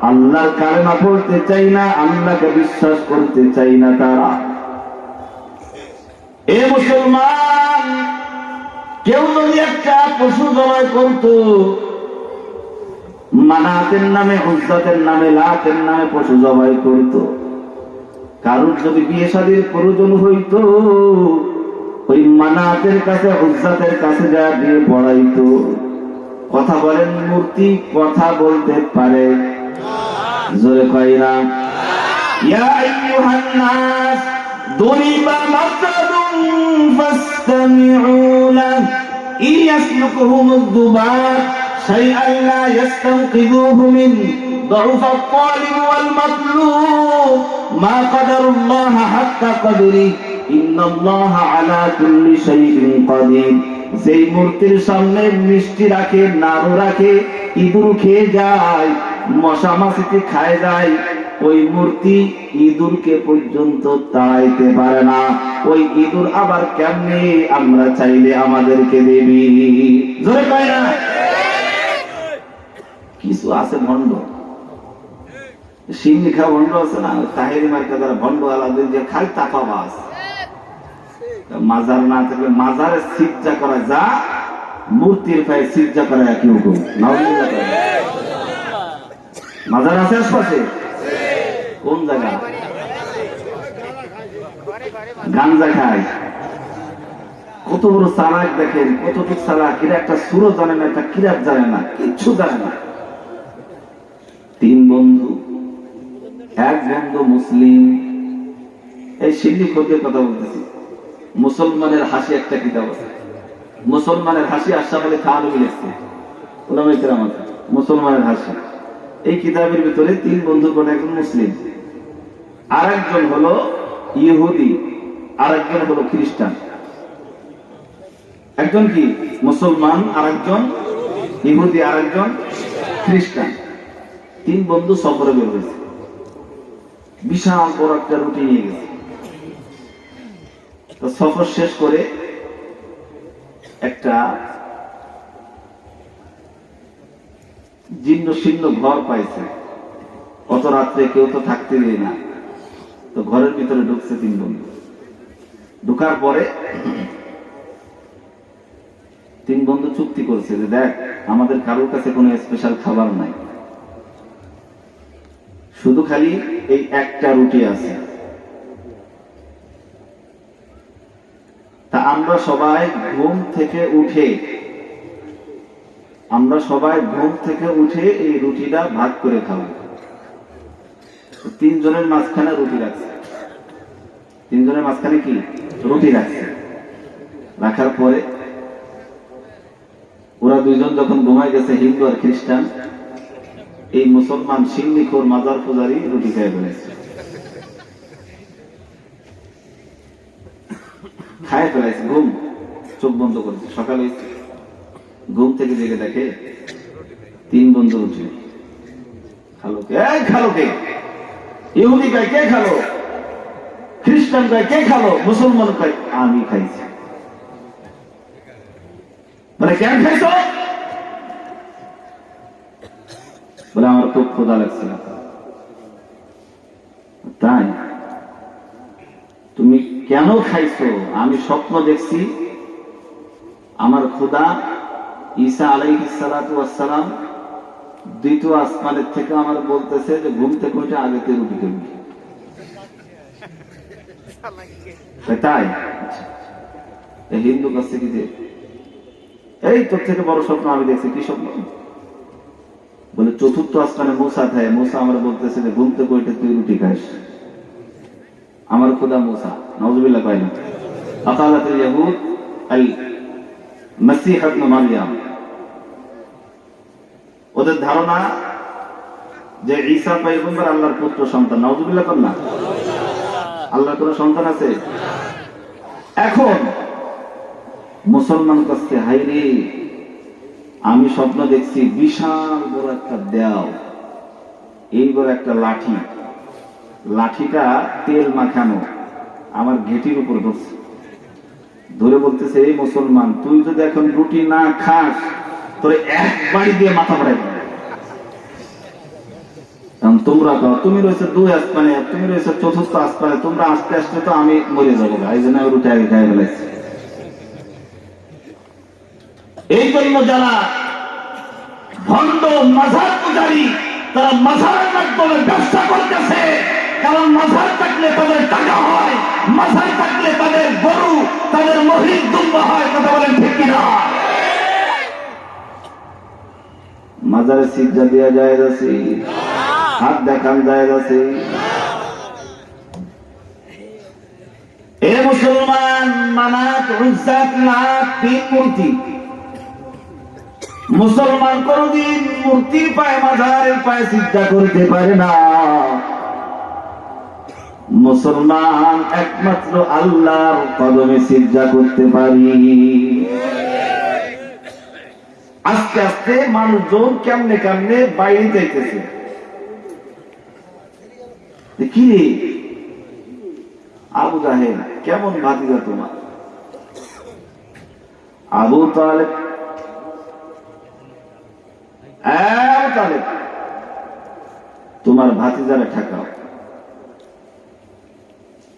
A: আল্লাহর কালেমা পড়তে চাই না, আল্লাহকে বিশ্বাস করতে চাই না তারা। এ মুসলমান, কেউ যদি একটা পশু জবাই করত, মানাতের নামে উজ্জাতের নামে লাতের নামে পশু জবাই করত, কারোর যদি বিয়ে শাদীর প্রয়োজন হইত ওই মানাতের কাছে উজ্জাতের কাছে যা দিয়ে পড়াইতো। কথা বলেন, মূর্তি কথা বলতে পারে? জোরে কইরা ইয়া আইয়ুহান নাস দুরিবা মাসালুন ফাসতামিউ লাহু ইয়াসলুকুহুমুদ দুবার শাইআন লা ইস্তানকিযুহু মিন দুরফাত তালিব ওয়াল মাতলুব মা কাদারুল্লাহ হাক্কা কদরি ইন্নাল্লাহা আলা কুল্লি শাইইন কাদির। যেই মূর্তির সামনে মিষ্টি রাখে, নাড়ু রাখে, ইঁদুর খেয়ে যায়, মশা মাছিতে খায় যায়, ওই মূর্তি ইঁদুরকে পর্যন্ত তাড়াইতে পারে না। ওই ইঁদুর আবার কেমনে আমরা চাইলে আমাদেরকে দেবি? জোরে কয় না? কিছু আছে ভণ্ড, সিং লিখা ভণ্ড আছে না, তাহেরি মার্কা যারা ভণ্ড আলাদের যে খাই তাফাবাস। মাজার না থাকলে মাজারে সিজদা করা যা, মূর্তির পায়ে সিজদা করা একই হুকুম। নাউজুবিল্লাহ। মাজার আছে আশপাশে? কোন জায়গা? গাঞ্জা খায়। কত বড় চালাক দেখেন, কতটুক চালাক। এরা একটা সুরও জানে না, একটা কিরাত জানে না, কিচ্ছু জানে না। তিন বন্ধু, এক বন্ধু মুসলিম। এই সিন্নি খোঁজের কথা বলতেছি। মুসলমানের হাসি একটা কিতাব আছে, মুসলমানের হাসি, আশরাফ আলী থানভী লিখছে, উলামায়ে কেরাম আছে, মুসলমানের হাসি। এই কিতাবের ভিতরে তিন বন্ধুর কোন একজন মুসলিম, আর একজন হলো ইহুদি, আর একজন হলো খ্রিস্টান। একজন কি মুসলমান, আর একজন ইহুদি, আর একজন খ্রিস্টান। তিন বন্ধু সফরে বের হয়েছে, বিশাল বড় একটা রুটি নিয়ে গেছে। তো সফর শেষ করে একটা জীর্ণ শীর্ণ ঘর পাইছে। অত রাত্রে কেউ তো থাকতে দেয় না, তো ঘরের ভিতরে ঢুকছে তিন বন্ধু। ঢুকার পরে তিন বন্ধু চুক্তি করছে যে দেখ, আমাদের কারোর কাছে কোনো স্পেশাল খাবার নাই, শুধু খালি এই একটা রুটি আছে। তা আমরা সবাই ঘুম থেকে উঠে এই রুটিটা ভাগ করে খাবো। তিনজনের মাঝখানে রুটি রাখছে, তিনজনের মাঝখানে কি রুটি রাখছে। রাখার পরে ওরা দুইজন যখন ঘুমায় গেছে, হিন্দু আর খ্রিস্টান, এই মুসলমান সিন্নিখোর মাজার পূজারি রুটি খেয়ে ফেলেছে, খায় ফেলাইছে। ঘুম, চোখ বন্ধ করেছে। সকালে ঘুম থেকে জেগে দেখে তিন বন্ধু রুটি। খালো কে? খালো কে? ইহুদি কয় কে খালো, খ্রিস্টান কয় কে খালো, মুসলমান কয় আমি খাইছি। মানে কেন খাইছো? বলে আমার খুব ক্ষুধা লাগছে। তাই তুমি কেন খাইছো? আমি স্বপ্ন দেখছি আমার খোদা ঈসা আলাইহিস সালাতু ওয়াস সালাম দ্বিতীয় আসমানের থেকে আমার বলতেছে যে ঘুম থেকে উঠে আগেতে রুটি খাবি। তাই এই হিন্দু কাছে কি যে এই তোর থেকে বড় স্বপ্ন আমি দেখছি। কি স্বপ্ন? বলে চতুর্থ আসমানে মুসা থাকে, মুসা আমার বলতেছে যে ঘুম থেকে উঠে তুই রুটি খাস। আমার খোদা মুসা, নাউযুবিল্লাহ কয় না। আকালাতুল ইয়াহুদ আল মাসীহ ইবনে মারইয়াম, ওদের ধারণা যে ঈসা পয়গম্বর আল্লাহর পুত্র সন্তান। নাউযুবিল্লাহ কন না। আল্লাহর কোন সন্তান আছে? এখন মুসলমান কাছে হাইরে আমি স্বপ্ন দেখছি বিশাল বড় একটা দেওয়াল, এই বড় একটা লাঠি, লাঠিটা তেল মাখানো আমার ঘেটির উপর ধরছে, ধরে বলতেছে এই মুসলমান তুই যদি এখন রুটি না খাস তোরে এক বাড়ি দিয়ে মাথা ফাড়াই দিবে। তোমরা তো তুমি রয়েছে দুই আসমানে, তুমি রয়েছে চতুর্থ আসমানে, তোমরা আস্তে আস্তে তো আমি মরে যাবো, এই জন্য রুটি আগে খাই ফেলেছি। এই জন্য যারা ভণ্ড মাজার পূজারী তারা মাজারের মাধ্যমে ব্যবসা করতেছে, কারণ মাজার থাকলে তাদের টাকা হয়, মাজার থাকলে তাদের গরু, তাদের মহিষ দুম্বা হয়। কথা বলেন ঠিক কিনা? মাজারে সিজদা দেয়া যায় আছে, হাত দেখান যায় আছে। এ মুসলমান, মানাত উজ্জাত লাত তিন মূর্তি। মুসলমান কোনদিন মূর্তির পায়ে মাজারের পায়ে সিজদা করতে পারে না। মুসলমান একমাত্র আল্লাহর কদমে সিজদা করতে পারি। আস্তে আস্তে মানুষজন কেমনে কেমনে বাইরে যাইতেছে। কি রে আবু জাহেল, কেমন ভাতিজা তোমার? আবু তালেব, তোমার ভাতিজারে ঠেকাও,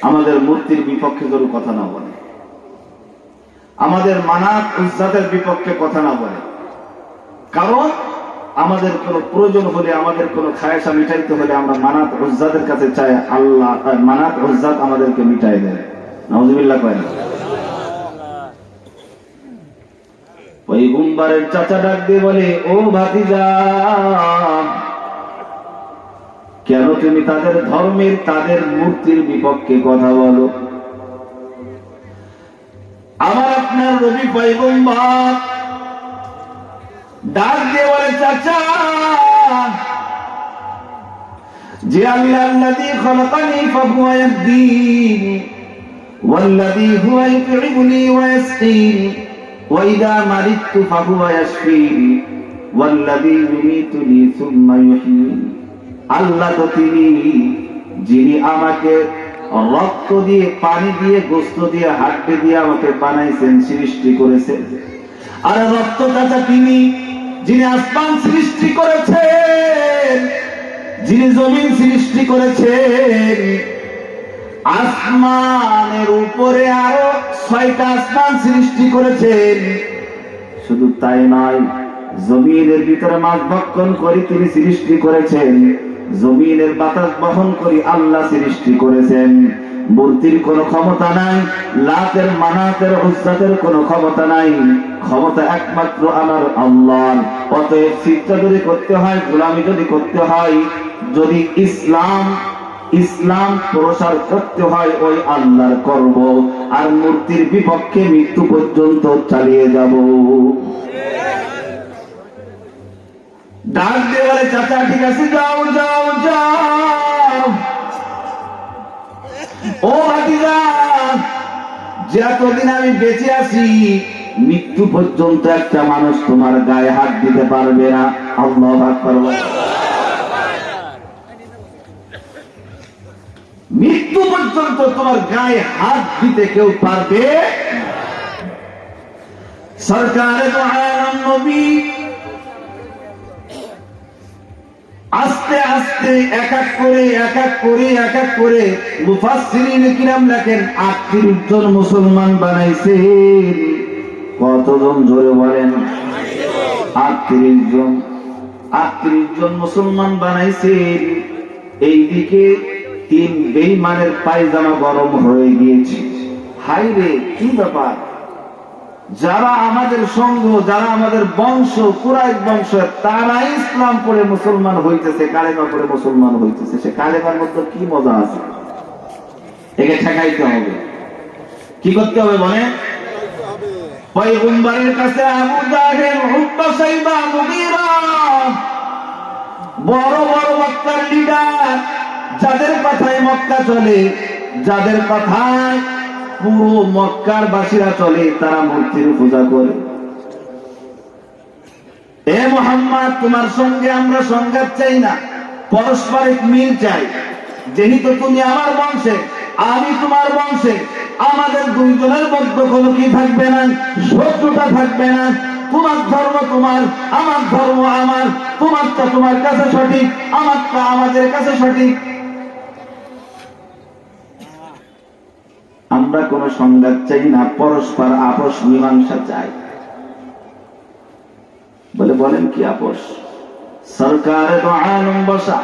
A: আমাদের মূর্তির বিপক্ষে যেন কথা না বলে, আমাদের মানাত উজ্জাতের বিপক্ষে কথা না বলে। কারণ আমাদের কোনো প্রয়োজন হলে, আমাদের কোনো খায়েশা মিটাইতে হলে আমরা মানাত উজ্জাতের কাছে চাই, আল্লাহ মানাত উজ্জাত আমাদেরকে মিটাই দেয়। নাউযুবিল্লাহ কয় না। পয়গম্বরের চাচা ডাক দিয়ে বলে, ও ভাতিজা, কেন তুমি তাদের ধর্মের, তাদের মূর্তির বিপক্ষে কথা বলো? আমার আপনার নবী পয়গম্বর ডাক দিয়ে বলে, চাচা, যে আল্লাযী খালাকানি ফাহুয়া ইয়াহদিন ওয়াল্লাযী হুয়া ইউত'ইমুনি ওয়া ইয়াসকিন ওয়া ইযা মারিদতু ফাহুয়া ইয়াশফিন ওয়াল্লাযী ইউমীতুনি সুম্মা ইউহয়িন। আল্লাহ তো তিনি যিনি আমাকে রক্ত দিয়ে, পানি দিয়ে, গোশত দিয়ে, হাড্ডি দিয়ে আমাকে বানাইছেন, সৃষ্টি করেছেন। আর রক্ত চাচা তিনি যিনি আসমান সৃষ্টি করেছেন, যিনি জমিন সৃষ্টি করেছেন। আসমানের উপরে আরো 6টা আসমান সৃষ্টি করেছেন। শুধু তাই নয়, জমিনের ভিতরে মাছ ভক্ষণ করে তিনি সৃষ্টি করেছেন, জমিনের বাতাস বহন করে আল্লাহ সৃষ্টি করেছেন। মূর্তির কোনো ক্ষমতা নাই, লাতের মানাতের উজ্জাতের কোনো ক্ষমতা নাই, ক্ষমতা একমাত্র আমার আল্লাহর। অতএব সিজদা যদি করতে হয়, গোলামি যদি করতে হয়, যদি ইসলাম প্রসার করতে হয়, ওই আল্লাহর করব, আর মূর্তির বিপক্ষে মৃত্যু পর্যন্ত চালিয়ে যাব। ডাক দিয়ে বলে, চাচা ঠিক আছে, যাও যাও যাও। ও ভাতিজা, যে এতদিন আমি বেঁচে আছি, মৃত্যু পর্যন্ত একটা মানুষ তোমার গায়ে হাত দিতে পারবে না। আল্লাহু আকবার। মৃত্যু পর্যন্ত তোমার গায়ে হাত দিতে কেউ পারবে। সরকারে দো আলম নবী আস্তে আস্তে এক এক করে মুফাসসিরিন কিরাম লেখেন 38 জন মুসলমান বানাইছেন। কতজন জোরে বলেন? 38 জন। 38 জন মুসলমান বানাইছেন। এইদিকে 3 বেঈমানের পায়জামা গরম হয়ে গিয়েছে। হাই রে, কি ব্যাপার! যারা আমাদের সঙ্গ, যারা আমাদের বংশ, কুরাইশ বংশ, তারা ইসলাম পড়ে মুসলমান হইতেছে, কালেমা পড়ে মুসলমান হইতেছে। সে কালেমার মধ্যে কি মজা আছে? একে ঠেকাইতে হবে। কি করতে হবে বলে? পয়গম্বরের কাছে আবু জাহেল, উতবা, সাইবা, মুগীরা, বড় বড় মক্কার লিডার, যাদের কথায় মক্কা চলে, যাদের কথায় পুরো মক্কার বাসীরা চলে, তারা মূর্তির পূজা করে। এ মুহাম্মদ, তোমার সঙ্গে আমরা সংঘাত চাই না, পারস্পরিক মিল চাই। যেহেতু তুমি আমার বংশে, আমি তোমার বংশে, আমাদের দুইজনের মধ্যে কোনো কি থাকবে না, শত্রুতা থাকবে না। তোমার ধর্ম তোমার, আমার ধর্ম আমার, তোমারটা তোমার কাছে সঠিক, আমারটা আমাদের কাছে সঠিক। আমরা কোন সংঘাত চাই না, পরস্পর আপোষ মীমাংসা চাই। বলেন কি আপোষ? সরকারে তো আলম বসা,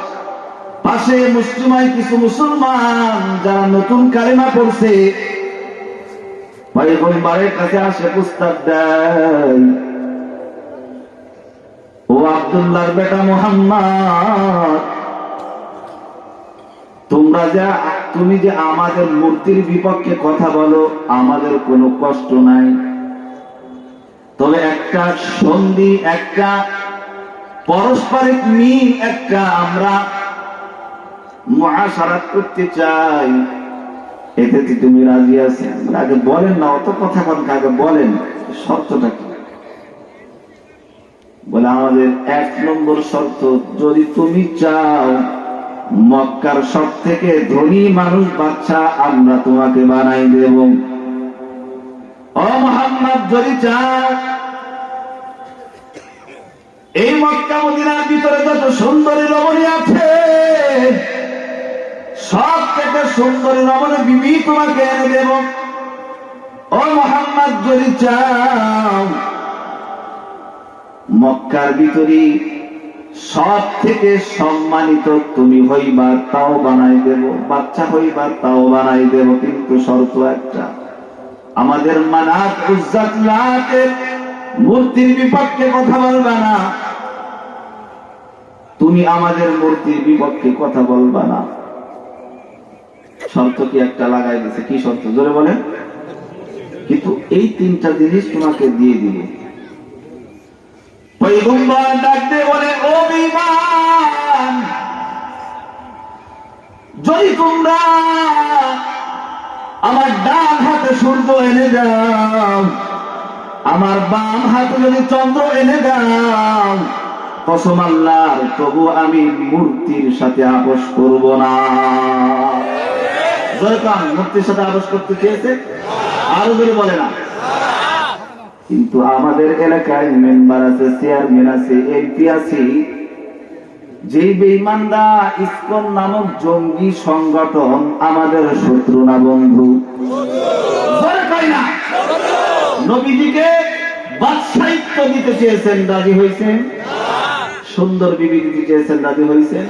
A: পাশে মুসলিমাই কিছু মুসলমান যারা নতুন কালেমা পড়ছে, পয়গম্বরের কাছে আসে, প্রস্তাব দেয়, ও আব্দুল্লাহর বেটা মুহাম্মদ, তুমি যে আমাদের মূর্তির বিপক্ষে কথা বলো, আমাদের কোনো কষ্ট নাই, তবে একটা সন্ধি, একটা পারস্পরিক মিল, একটা আমরা মুআশারাত করতে চাই। এতে কি তুমি রাজি আছেন? আগে বলেন না, অত কথা আগে বলেন শর্তটা কি। বলে আমাদের 1 নম্বর শর্ত, যদি তুমি চাও মক্কার সব থেকে ধনী মানুষ বাচ্চা আমরা তোমাকে বানাই দেব। ও মুহাম্মদ, যদি চাও এই মক্কা মদিনার ভিতরে যত সুন্দরী রমণী আছে, সব থেকে সুন্দরী রমণী বিবি তোমাকে এনে দেব। ও মুহাম্মদ, যদি চাও মক্কার ভিতরে সব থেকে সম্মানিত তুমি হইবা, তাও বানাই দেব, বাচ্চা হইবা, তাও বানাই দেব, কিন্তু শর্ত একটা, আমাদের মানাত, উজ্জাত, লাতের মূর্তির বিপক্ষে কথা বলবা না। তুমি আমাদের মূর্তির বিপক্ষে কথা বলবা না। শর্ত কি একটা লাগাই দিয়েছে? কি শর্ত? জোরে বলেন। কিন্তু এই 3টা জিনিস তোমাকে দিয়ে দিব। পয়গম্বর ডাকতে বলে, ও বেঈমান, যদি তোমরা আমার ডান হাতে সূর্য এনে দাও, আমার বাম হাতে যদি চন্দ্র এনে দাও, কসম আল্লাহর, তবু আমি মূর্তির সাথে আপোষ করব না। মূর্তির সাথে আপোষ করতে চেয়েছে? আরো জোরে বলে না। কিন্তু আমাদের এলাকায় মেম্বার আছে, চেয়ারম্যান আছে, এমপি আছে, যে বেঈমানরা ইসকন নামক জঙ্গি সংগঠন আমাদের শত্রু না বন্ধু? নবীজিকে বাদশাহিত্ব দিতে চেয়েছেন, রাজি হয়েছেন? সুন্দর বিবি দিতে চেয়েছেন, রাজি হয়েছেন?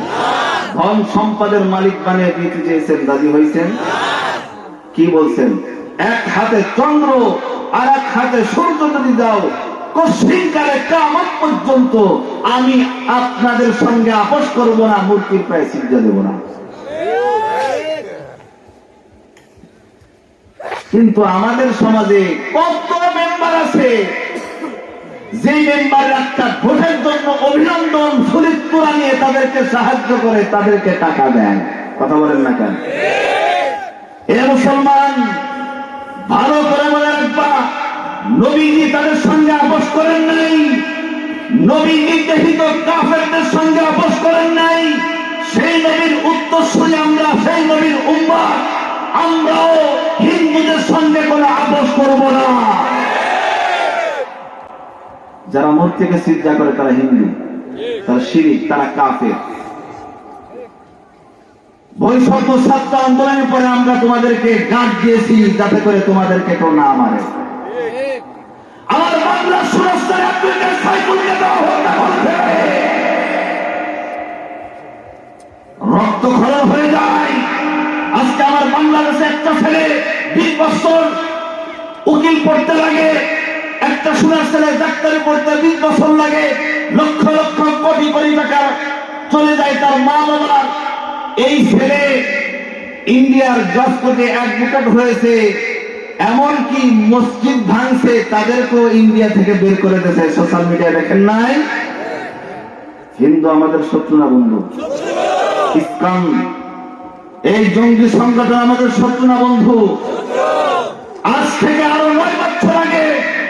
A: ধন সম্পদের মালিক বানিয়ে দিতে চেয়েছেন, রাজি হয়েছেন? কি বলছেন? এক হাতে চন্দ্র আর এক হাতে সূর্য যদি দাও, কশিনকালে কিয়ামত পর্যন্ত আমি আপনাদের সঙ্গে আপোষ করব না, মূর্তির পায়ে সিজদা দেব না। কিন্তু আমাদের সমাজে কত মেম্বার আছে, যে মেম্বার একটা ভোটের জন্য অভিনন্দন শরীর তোলা নিয়ে তাদেরকে সাহায্য করে, তাদেরকে টাকা দেয়। কথা বলেন না কেন? এ মুসলমান, ভালো করে মনে রাখবা, নবীজি তাদের সঙ্গে আপোষ করেন নাই, নবী নির্দেশিত কাফেরদের সঙ্গে আপোষ করেন নাই। সেই নবীর উত্তরসূরি আমরা, সেই নবীর উম্মত, আমরাও হিন্দুদের সঙ্গে কোনো আপোষ করব না। যারা মূর্তিকে সিজদা করে তারা হিন্দু, তারা শিরিক, তারা কাফের।
B: বৈষম্য ছাত্র আন্দোলনের পরে আমরা তোমাদেরকে গার্ড দিয়েছি যাতে করে তোমাদেরকে কেউ না মারে। আমার বাংলার সুরক্ষার অ্যাডভোকেট সাইফুলকে দেওয়া হত্যা করতে রক্ত খরচ হয়ে যায়। আজকে আমার বাংলাদেশে একটা ছেলে 20 বছর উকিল পড়তে লাগে, একটা সোনার ছেলে ডাক্তারি পড়তে 20 বছর লাগে, লক্ষ লক্ষ কোটি কোটি টাকা চলে যায় তার মা বাবার। এই ছেলে ইন্ডিয়ার জজ কোর্টে অ্যাডভোকেট হয়েছে, এমনকি মসজিদ ভাঙছে, তাদেরকেও ইন্ডিয়া থেকে বের করে দিয়েছে। সোশ্যাল মিডিয়ায় দেখেন নাই? হিন্দু আমাদের শত্রু না বন্ধু? ইসলাম এই জঙ্গি সংগঠন আমাদের শত্রু না বন্ধু? আজ থেকে আরো 9 বছর আগে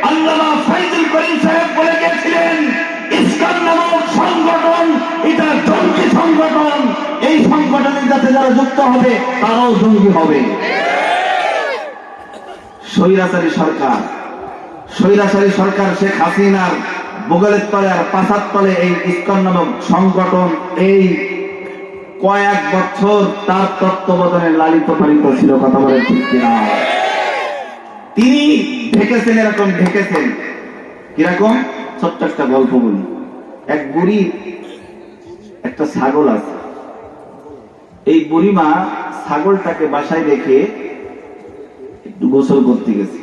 B: আল্লামা ফাইজুল করিম সাহেব বলে গিয়েছিলেন, ইসলাম নামক সংগঠন এটা জঙ্গি সংগঠন, এই সংগঠনের সাথে যারা যুক্ত হবে তারাও জঙ্গি হবে। স্বৈরাচারী সরকার শেখ হাসিনার বুগলের তলে আর পাছার তলে এই ইসলাম নামক সংগঠন এই কয়েক বছর তার তত্ত্বাবধানে লালিত পালিত ছিল। কথা বলে ঠিক কিনা? তিনি ঢেকেছেন, এরকম ঢেকেছেন কিরকম? ছোট্ট একটা গল্প বলি। এক বুড়ি একটা ছাগল আছে, এই বুড়িমা ছাগলটাকে বাসায় রেখে একটু গোসল করতে গেছে।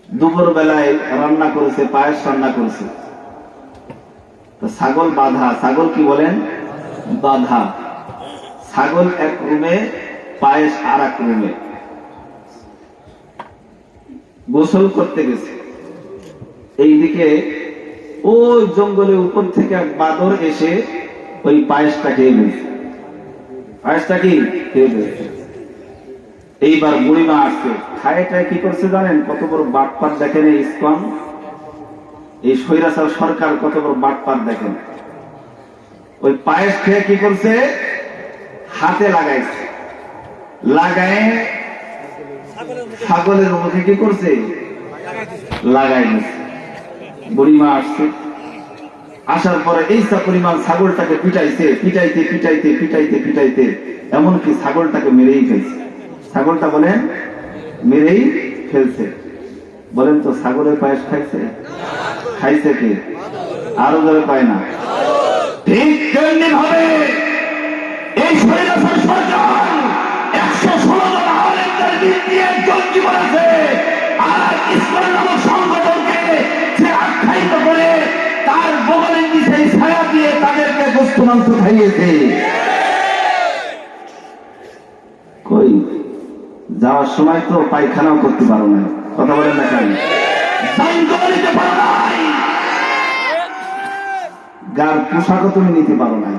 B: দুপুর বেলায় রান্না করেছে, পায়েস রান্না করেছে। ছাগল বাধা, ছাগল কি বলেন? বাধা। ছাগল এক রুমে, পায়েস আর এক রুমে। গোসল করতে গেছে, এইদিকে ওই জঙ্গলের উপর থেকে এক বাদর এসে ওই পায়েসটা খেয়ে ফেলছে। পায়েসটা কি খেয়ে ফেলছে। এইবার বুড়িমা আসছে, খায়টায় কি করছে জানেন? কত বড় বাটপাট দেখেন এই ইসলাম, এই স্বৈরাচার সরকার কত বড় বাটপাট দেখেন। ওই পায়েস খেয়ে কি করছে? হাতে লাগাইছে, লাগায় ছাগলের মুখে কি করছে? লাগাই দিচ্ছে। বুড়িমা আসছে, আসার পরে এই পরিমাণ ছাগলটাকে পিটাইছে, পিটাইতে পিটাইতে পিটাইতে পিটাইতে এমনকি ছাগলটাকে মেরেই ফেলছে। ছাগলটা বলেন মেরেই ফেলছে। বলেন তো ছাগলের পায়েস খাইছে? খাইছে কে? আরো ধরে পায় না। ঠিক তেমনি ভাবে এই স্বৈরাচার সরকার 116 জন আলেমদের দিক দিয়ে জঙ্গি বলেছে, আর ইসলাম নামক সংগঠনকে সে আখ্যায়িত করে তার বগলের নিচে ছায়া দিয়ে তাদেরকে গোস্ত মাংস খাইয়েছে। কই যাওয়ার সময় তো পায়খানাও করতে পারো না। কথা বলেন না কেন? নিতে পারো নাই, গার পোশাকও তুমি নিতে পারো নাই।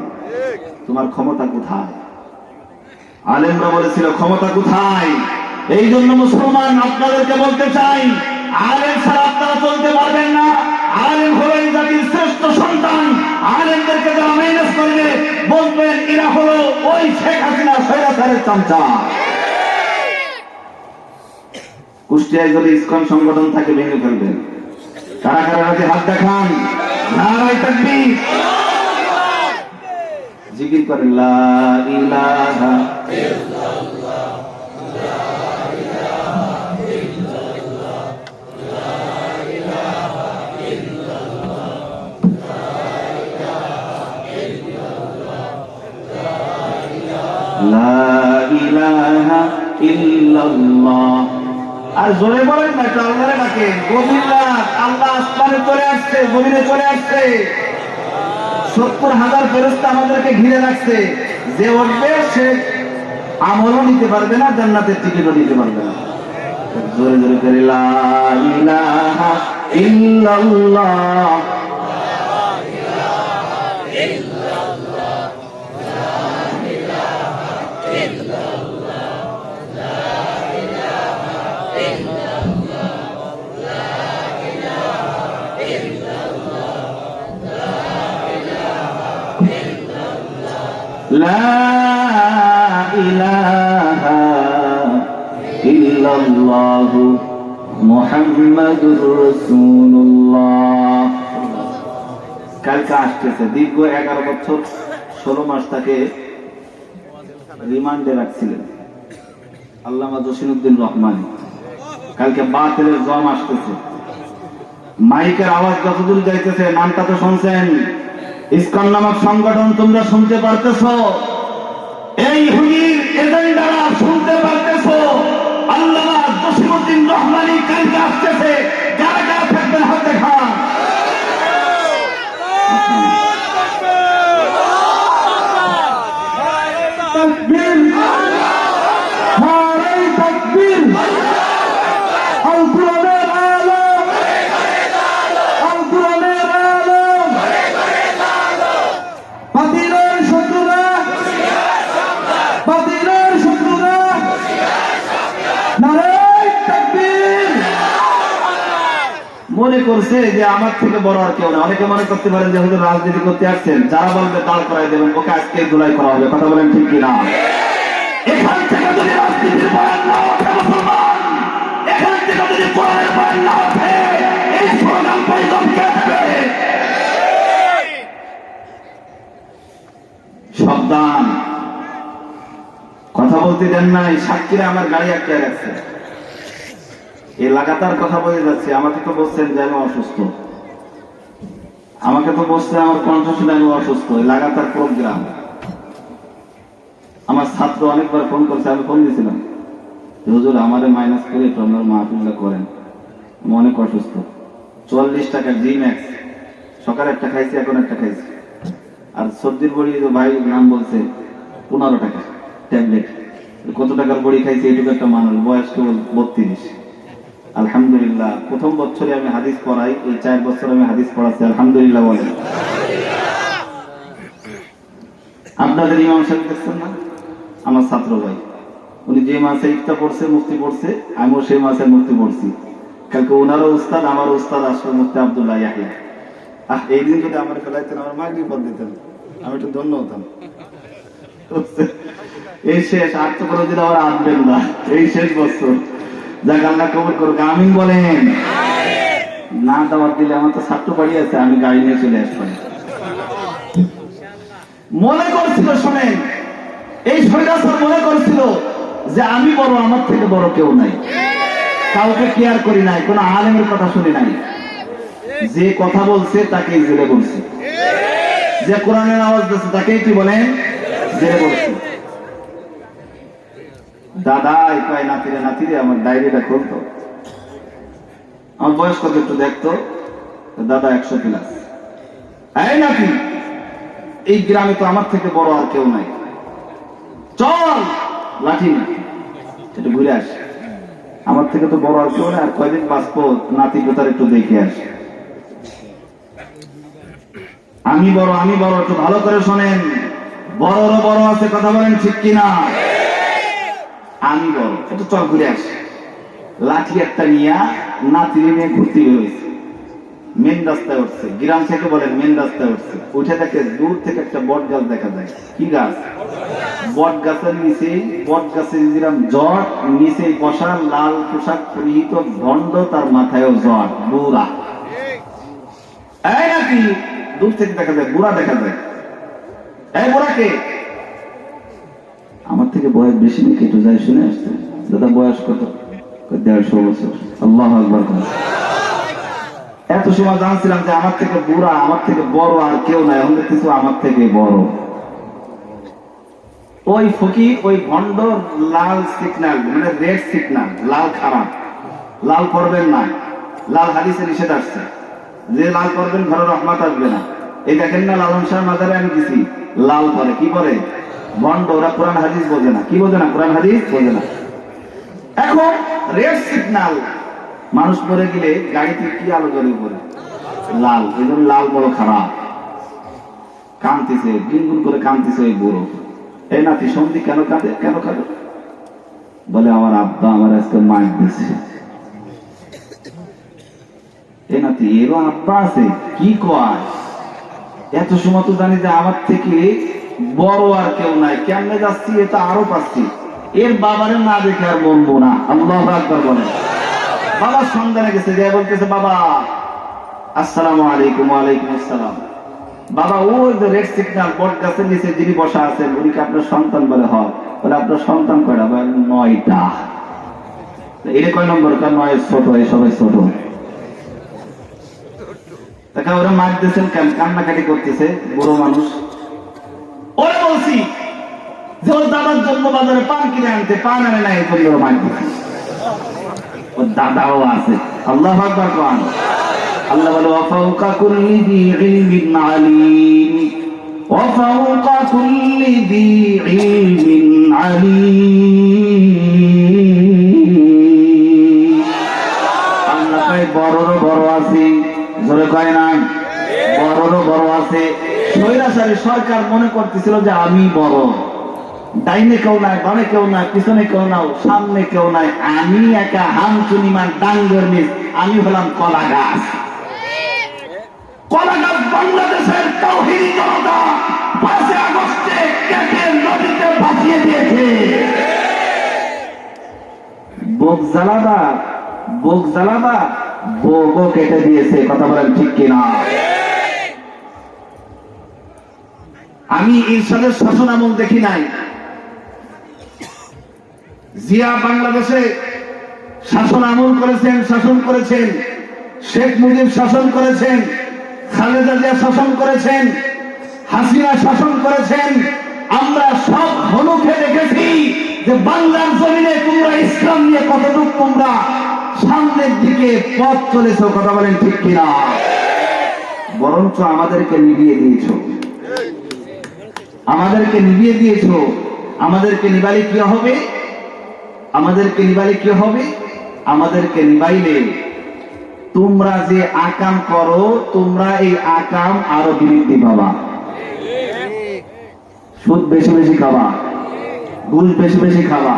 B: তোমার ক্ষমতা কোথায়? আলেমরা বলেছিল ক্ষমতা কোথায়? এই জন্য মুসলমান আপনাদেরকে বলতে চাই, আলেম ছাড়া আপনারা চলতে পারবেন না। আলেম হলেন জাতির শ্রেষ্ঠ সন্তান। আলেমদেরকে যারা মেহনত করবে বলবেন এরা হলো ওই শেখ হাসিনা স্বৈরাচারের চামচা। কুষ্টিয়ায় যদি ইসকন সংগঠন থাকে ভেঙে ফেলবেন। কারা কারা হাতে হাত দেখান, নারায়ে তাকবীর, জিকির করেন লা ইলাহা ইল্লাল্লাহ, লা ইলাহা ইল্লাল্লাহ, লা ইলাহা ইল্লাল্লাহ, লা ইলাহা ইল্লাল্লাহ। আর জোরে বলেন না, একটু আল্লাহরে ডাকেন। গভীর রাত, আল্লাহ আসমানে চলে আসছে, জমিনে চলে আসছে। 70,000 ফেরেশতা আমাদেরকে ঘিরে রাখছে। যে উঠবে সে আমলও নিতে পারবে না, জান্নাতের টিকিটও নিতে পারবে না। জোরে জোরে করে লা ইলাহা ইল্লাল্লাহ, লা ইলাহা ইল্লাল্লাহ মুহাম্মাদুর রাসূলুল্লাহ। কালকে আসতেছে দীর্ঘ 11 বছর
A: 16 মাস তাকে রিমান্ডে রাখছিলেন আল্লামা জসিমউদ্দিন রহমানী। কালকে বাতিলের জম আসতেছে, মাইকের আওয়াজ যতদূর যাইতেছে, নামটা তো শুনছেন, ইসকন নামক সংগঠন তোমরা শুনতে পারতেছো, এই হুলির এজেন্ডারা শুনতে পারতেছো, আল্লামা জসিমউদ্দিন রহমানী কালকে আসতেছে, যারা যারা থাকবেন হাত দেখান। তাকবীর, নারে তাকবীর, আল কুরআনের আলম, আল কুরআনের আলম, বাতিলের শত্রুরা, বাতিলের শত্রুরা, নারে তাকবীর। মনে করছে যে আমার থেকে বড় আর কেউ না। অনেকে মনে করতে পারেন যে হুজুর রাজনীতি করতে আসছেন, যারা বলবে দাঁড় করাই দেবেন, ওকে আজকে ধুলাই করা হবে। কথা বলেন ঠিক কিনা? এখান থেকে যদি রাজনীতির বয়ান না ওঠে মুসলমান, এখান থেকে যদি কোরআনের বয়ান না ওঠে, এই স্লোগান পরিগণ কে দেবে? সাবধান, কথা বলতে দেন নাই। সাক্ষীরা আমার গাড়ি আটকে রাখছে, এই লাগাতার কথা বলে যাচ্ছে। আমাকে তো বলছেন যে আমি অসুস্থ, আমাকে তো বলছেন আমার কণ্ঠ শুনে আমি অসুস্থ। লাগাতার প্রোগ্রাম, আমার ছাত্র অনেকবার ফোন করছে, আমি ফোন দিয়েছিলাম, হুজুর আমারে মাইনাস করে একটু আপনার মাহফিলটা করেন, আমি অনেক অসুস্থ। 44 টাকা জি ম্যাক্স, সকালে একটা খাইছি, এখন একটা খাইছি। আর সবজির বড়ি ভাই নাম বলছে 15 টাকা ট্যাবলেট। কত টাকার বড়ি খাইছি এইটুকু একটা মানুষ, বয়স কেবল 32। আলহামদুলিল্লাহ, প্রথম বছরে আমি হাদিস পড়াই, এই 4 বছর আমি হাদিস পড়াচ্ছি। আলহামদুলিল্লাহ বলেন। আপনাদের ইমাম সাহেব দেখছেন না, আমার ছাত্র ভাই, উনি যে মাসে ইফতা পড়ছে, মুফতি পড়ছে, আমিও সেই মাসে মুফতি পড়ছি। কালকে ওনারও উস্তাদ, আমার উস্তাদ আসলে মুফতি আব্দুল্লাহ ইয়াহিয়া। এই দিন যদি আমার ফেলাইতেন, আমার মাগরিব পড় দিতেন, আমি একটু ধন্য হতাম। এই শেষ, আর তো কোনোদিন আবার আসবেন না, এই শেষ বছর। যাক আল্লাহ কবুল করুক, আমিন বলেন। না দাওয়াত দিলে আমার তো ছাত্র বাড়ি আছে, আমি গাড়ি নিয়ে চলে আসবো। মনে করছিল, শোনেন, এই শৈরাচার মনে করছিল যে আমি বড়, আমার থেকে বড় কেউ নাই, কাউকে কেয়ার করি নাই, কোন আলেমের কথা শুনি নাই। যে কথা বলছে তাকেই জেলে বলছে, যে কোরআনের আওয়াজ দিচ্ছে তাকেই কি বলেন জেলে বলছে। দাদা কয় নাতিরে, নাতিরে আমার ডায়েরিটা খুলতো, আমার বয়স কত একটু দেখতো। দাদা 100 প্লাস। এই নাতি, এই গ্রামে তো আমার থেকে বড় আর কেউ নাই, চল লাঠি না একটু ঘুরে আস, আমার থেকে তো বড় আর কেউ নাই, আর কয়দিন বাঁচবো, নাতি কোথার একটু দেখে আস। আমি বড়, আমি বড়, একটু ভালো করে শোনেন, বড়রও বড় আছে, কথা বলেন ঠিক কিনা? আমি বড়, একটু চল ঘুরে আস। লাঠি একটা নিয়ে নাতি নিয়ে ঘুরতে হয়েছে, মেন রাস্তায় উঠছে, গ্রাম থেকে বলেন মেন রাস্তায় উঠছে, উঠে দেখে দূর থেকে একটা বট গাছ দেখা যায়। কি গাছ? বট গাছের নিচে, বট গাছের যেরকম জট, নিচে বসা লাল পোশাক পরিহিত ভণ্ড, তার মাথায়ও জট, বুড়া। এই নাকি দূর থেকে দেখা যায়, বুড়া দেখা যায়। এই বুড়াকে, আমার থেকে বয়স বেশি নাকি, একটু যাই শুনে আসছে। দাদা বয়স কত? 150 বছর। আল্লাহু আকবার। এত সময় জানছিলাম যে আমার থেকে বুড়া, আমার থেকে বড় আর কেউ নাই, এখন কিছু আমার থেকে বড়। ওই ফকির, ওই ভণ্ড লাল সিগন্যাল, মানে রেড সিগন্যাল, লাল খারাপ, লাল করবেন না, লাল হাদিসে নিষেধ আসছে যে লাল করবেন ঘরে রহমত আসবে না। এই দেখেন না লালন শাহ মাজারে আমি দিছি, লাল করে, কি করে? ভণ্ড, ওরা কোরআন হাদিস বোঝে না। কি বোঝে না? কোরআন হাদিস বোঝে না। এখন রেড সিগন্যাল, মানুষ পরে গেলে গাড়িতে কি আলো জ্বলে পড়ে? লাল। এই জন্য লাল বড় খারাপ। কাঁদতেছে, গুনগুন করে কাঁদতেছে ওই বুড়ো। এই নাতি সন্ধি কেন কাঁদে? কেন কাঁদে? বলে আমার আব্বা আমার আজকে মার দিছে। এই নাতি, এরও আব্বা আছে? কি কয়? এত সময় তো জানি যে আমার থেকে বড় আর কেউ নাই, কেমনে যাচ্ছি এটা আরো পাচ্ছি। এর বাবারে না দেখে আর বলবো না। আল্লাহু আকবার বলেন। বাবার সন্ধানে গেছে, যে বলতেছে বাবা আসসালামু আলাইকুম। ওয়ালাইকুম আসসালাম। বাবা ওই যে রেড সিগন্যাল বট গাছের নিচে যিনি বসা আছেন উনি কি আপনার সন্তান? বলে হয়। বলে আপনার সন্তান কয়টা? বলে 9টা। এটা কয় নম্বর? 9 ছোট, এই সবাই ছোট। তাকে ওরা মার দিয়েছেন কেন? কান্নাকাটি করতেছে বুড়ো মানুষ। ওরা বলছি যে ওর দাদার জন্য বাজারে পান কিনে আনতে, পান আনে না, এই জন্য মার দিচ্ছে। ওর দাদাও আছে। আল্লাহু আকবার কোরআন। আল্লাহ বলে ওয়াফাউকা কুল্লি যী ইলমিন আলীম, ওয়াফাউকা কুল্লি যী ইলমিন আলীম। আল্লাহ কয় বড়রও বড় আছে, জোরে কয় না, বড়রও বড় আছে। স্বৈরাচারী সরকার মনে করতেছিল যে আমি বড়, ডাইনে কেউ নাই, বামে কেউ নাই, পিছনে কেউ নাই, সামনে কেউ নাই, আমি একা হামচুনিমান ডাঙ্গর নিচ, আমি হলাম কলা গাছ। কলা গাছ বাংলাদেশের তাওহীদি জনতা 5 আগস্টে কেটে নদীতে ভাসিয়ে দিয়েছে। বুক জ্বালাবা, বুক জ্বালাবা, বুকও কেটে দিয়েছে। কথা বলেন ঠিক কিনা? আমি ইরশাদের শাসন আমল দেখি নাই। জিয়া বাংলাদেশে শাসন আমল করেছেন, শাসন করেছেন। শেখ মুজিব শাসন করেছেন, খালেদা জিয়া শাসন করেছেন, হাসিনা শাসন করেছেন। আমরা সব হলুকে দেখেছি যে বাংলার জমিনে তোমরা ইসলাম নিয়ে কতটুকু তোমরা সামনের দিকে পথ চলেছ। কথা বলেন ঠিক কিনা? বরঞ্চ আমাদেরকে নিভিয়ে দিয়েছ, আমাদেরকে নিভিয়ে দিয়েছ। আমাদেরকে নিবালে কি হবে? আমাদেরকে নিবালে কি হবে? আমাদেরকে নিবাইলে তোমরা যে আকাম করো, তোমরা এই আকাম আরো বৃদ্ধি পাবা। সুদ বেশি বেশি খাবা, ঘুষ বেশি বেশি খাবা,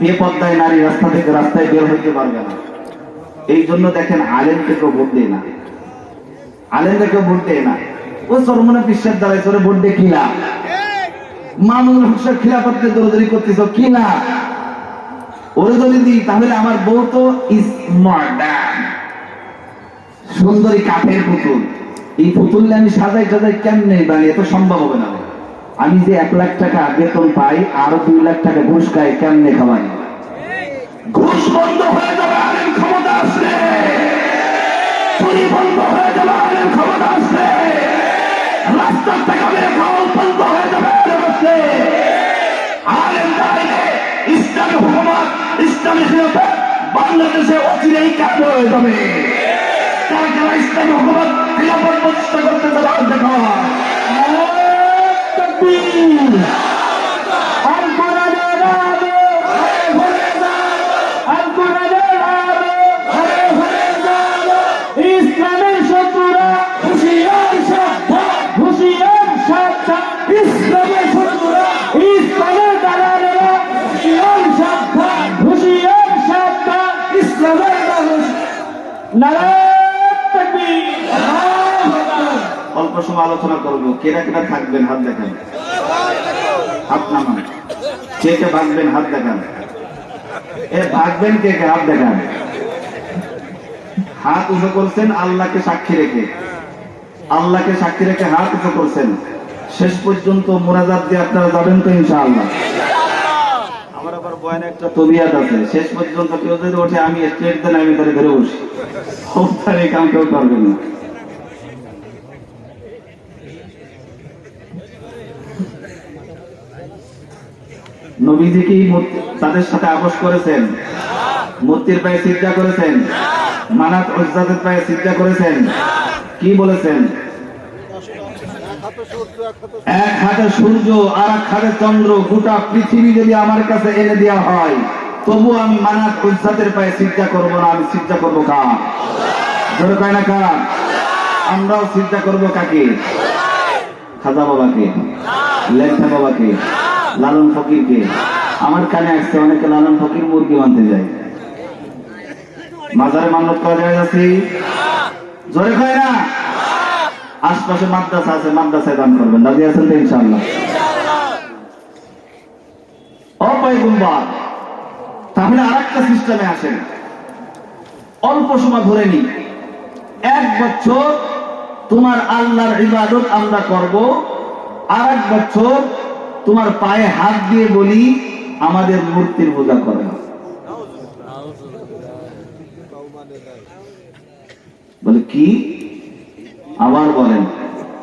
A: বেপর্দায় নারী রাস্তা থেকে রাস্তায় বের হইতে পারবে না। এই জন্য দেখেন আলেমকে কেউ ভোট দেয় না, আলেমকে কেউ ভোট দেয় না। ও চরমনে বিশ্বের দ্বারা চলে ভোট দিয়ে কি লাভ? মামুনুল হকের খিলাফতকে দৌড়দৌড়ি করতেছ কি লাভ? ওরে যদি দিই তাহলে আমার বউ তো ইজ মডার্ন, সুন্দরী কাঠের পুতুল। এই পুতুল আমি সাজাই সাজাই কেমনে বানিয়ে? তো সম্ভব হবে না। আমি যে 1 লাখ টাকা বেতন পাই, আরো 2 লাখ টাকা ঘুষ খাই, কেমনে খাওয়াই? ঘুষ বন্ধ হয়ে যাবে আলেম ক্ষমতা আসলে, চুরি বন্ধ হয়ে যাবে আলেম ক্ষমতা আসলে, রাস্তার টাকা মেরে খাওয়া বন্ধ হয়ে যাবে আলেম আসলে। আলেম দাঁড়িয়ে ইসলামী হুকুমত, ইসলামী খিলাফত বাংলাদেশে অচিরেই কায়েম হয়ে যাবে। তারা যারা ইসলামী হুকুমত খিলাফত প্রতিষ্ঠা করতে চায় দেখো ইসলামের শত্রুরা হুঁশিয়ার সাবধান, হুঁশিয়ার সাবধান। ইসলামের শত্রুরা, ইসলামের দালালেরা হুঁশিয়ার সাবধান, হুঁশিয়ার সাবধান। ইসলামের নারায়ে তাকবীর। অল্প সময় আলোচনা করবো। কেরা কেরা থাকবেন হাত দেখান, হাত নামান। কে কে ভাগবেন হাত দেখান। এ ভাগবেন কে কে হাত দেখান। হাত উঁচু করছেন আল্লাহকে সাক্ষী রেখে, আল্লাহকে সাক্ষী রেখে হাত উঁচু করছেন। শেষ পর্যন্ত মোনাজাত দিয়ে আপনারা যাবেন তো ইনশাআল্লাহ? আমার আবার বয়ানে একটা তবিয়াত আছে, শেষ পর্যন্ত কেউ যদি ওঠে আমি স্টেট দেন আমি তাহলে ধরে বসি। খুব তার এই কাম কেউ করবেন না। নবীজি কি তাদের সাথে আপোষ করেছেন? মূর্তির পায়ে সিজদা করেছেন? মানাত উজ্জাতের পায়ে সিজদা করেছেন? কি বলেছেন? এক হাতে সূর্য আর এক হাতে চন্দ্র, গোটা পৃথিবী যদি আমার কাছে এনে দেওয়া হয় তবু আমি মানাত উজ্জাতের পায়ে সিজদা করবো না। আমি সিজদা করবো কার? জোরে কয় না কার? আমরাও সিজদা করবো কাকে? খাজা বাবাকে, লেখা বাবাকে, লালন ফকিরকে। আমার কানে আসছে অনেকে লালন ফকির মুরগি মানতে যায়। মাজারে মান্যত করা যায় আছে? জোরে কয় না? আশপাশে মাদ্রাসা আছে, মাদ্রাসায় দান করবেন। রাজি আছেন তো ইনশাআল্লাহ? অপয়গম্বর। তাহলে আরেকটা সিস্টেমে আসেন। অল্প সময় ধরে নি, 1 বছর
B: তোমার আল্লাহর ইবাদত আমরা করব, আর এক বছর তোমার পায়ে হাত দিয়ে বলি আমাদের মূর্তির পূজা করে। বলে কি? আবার বলেন,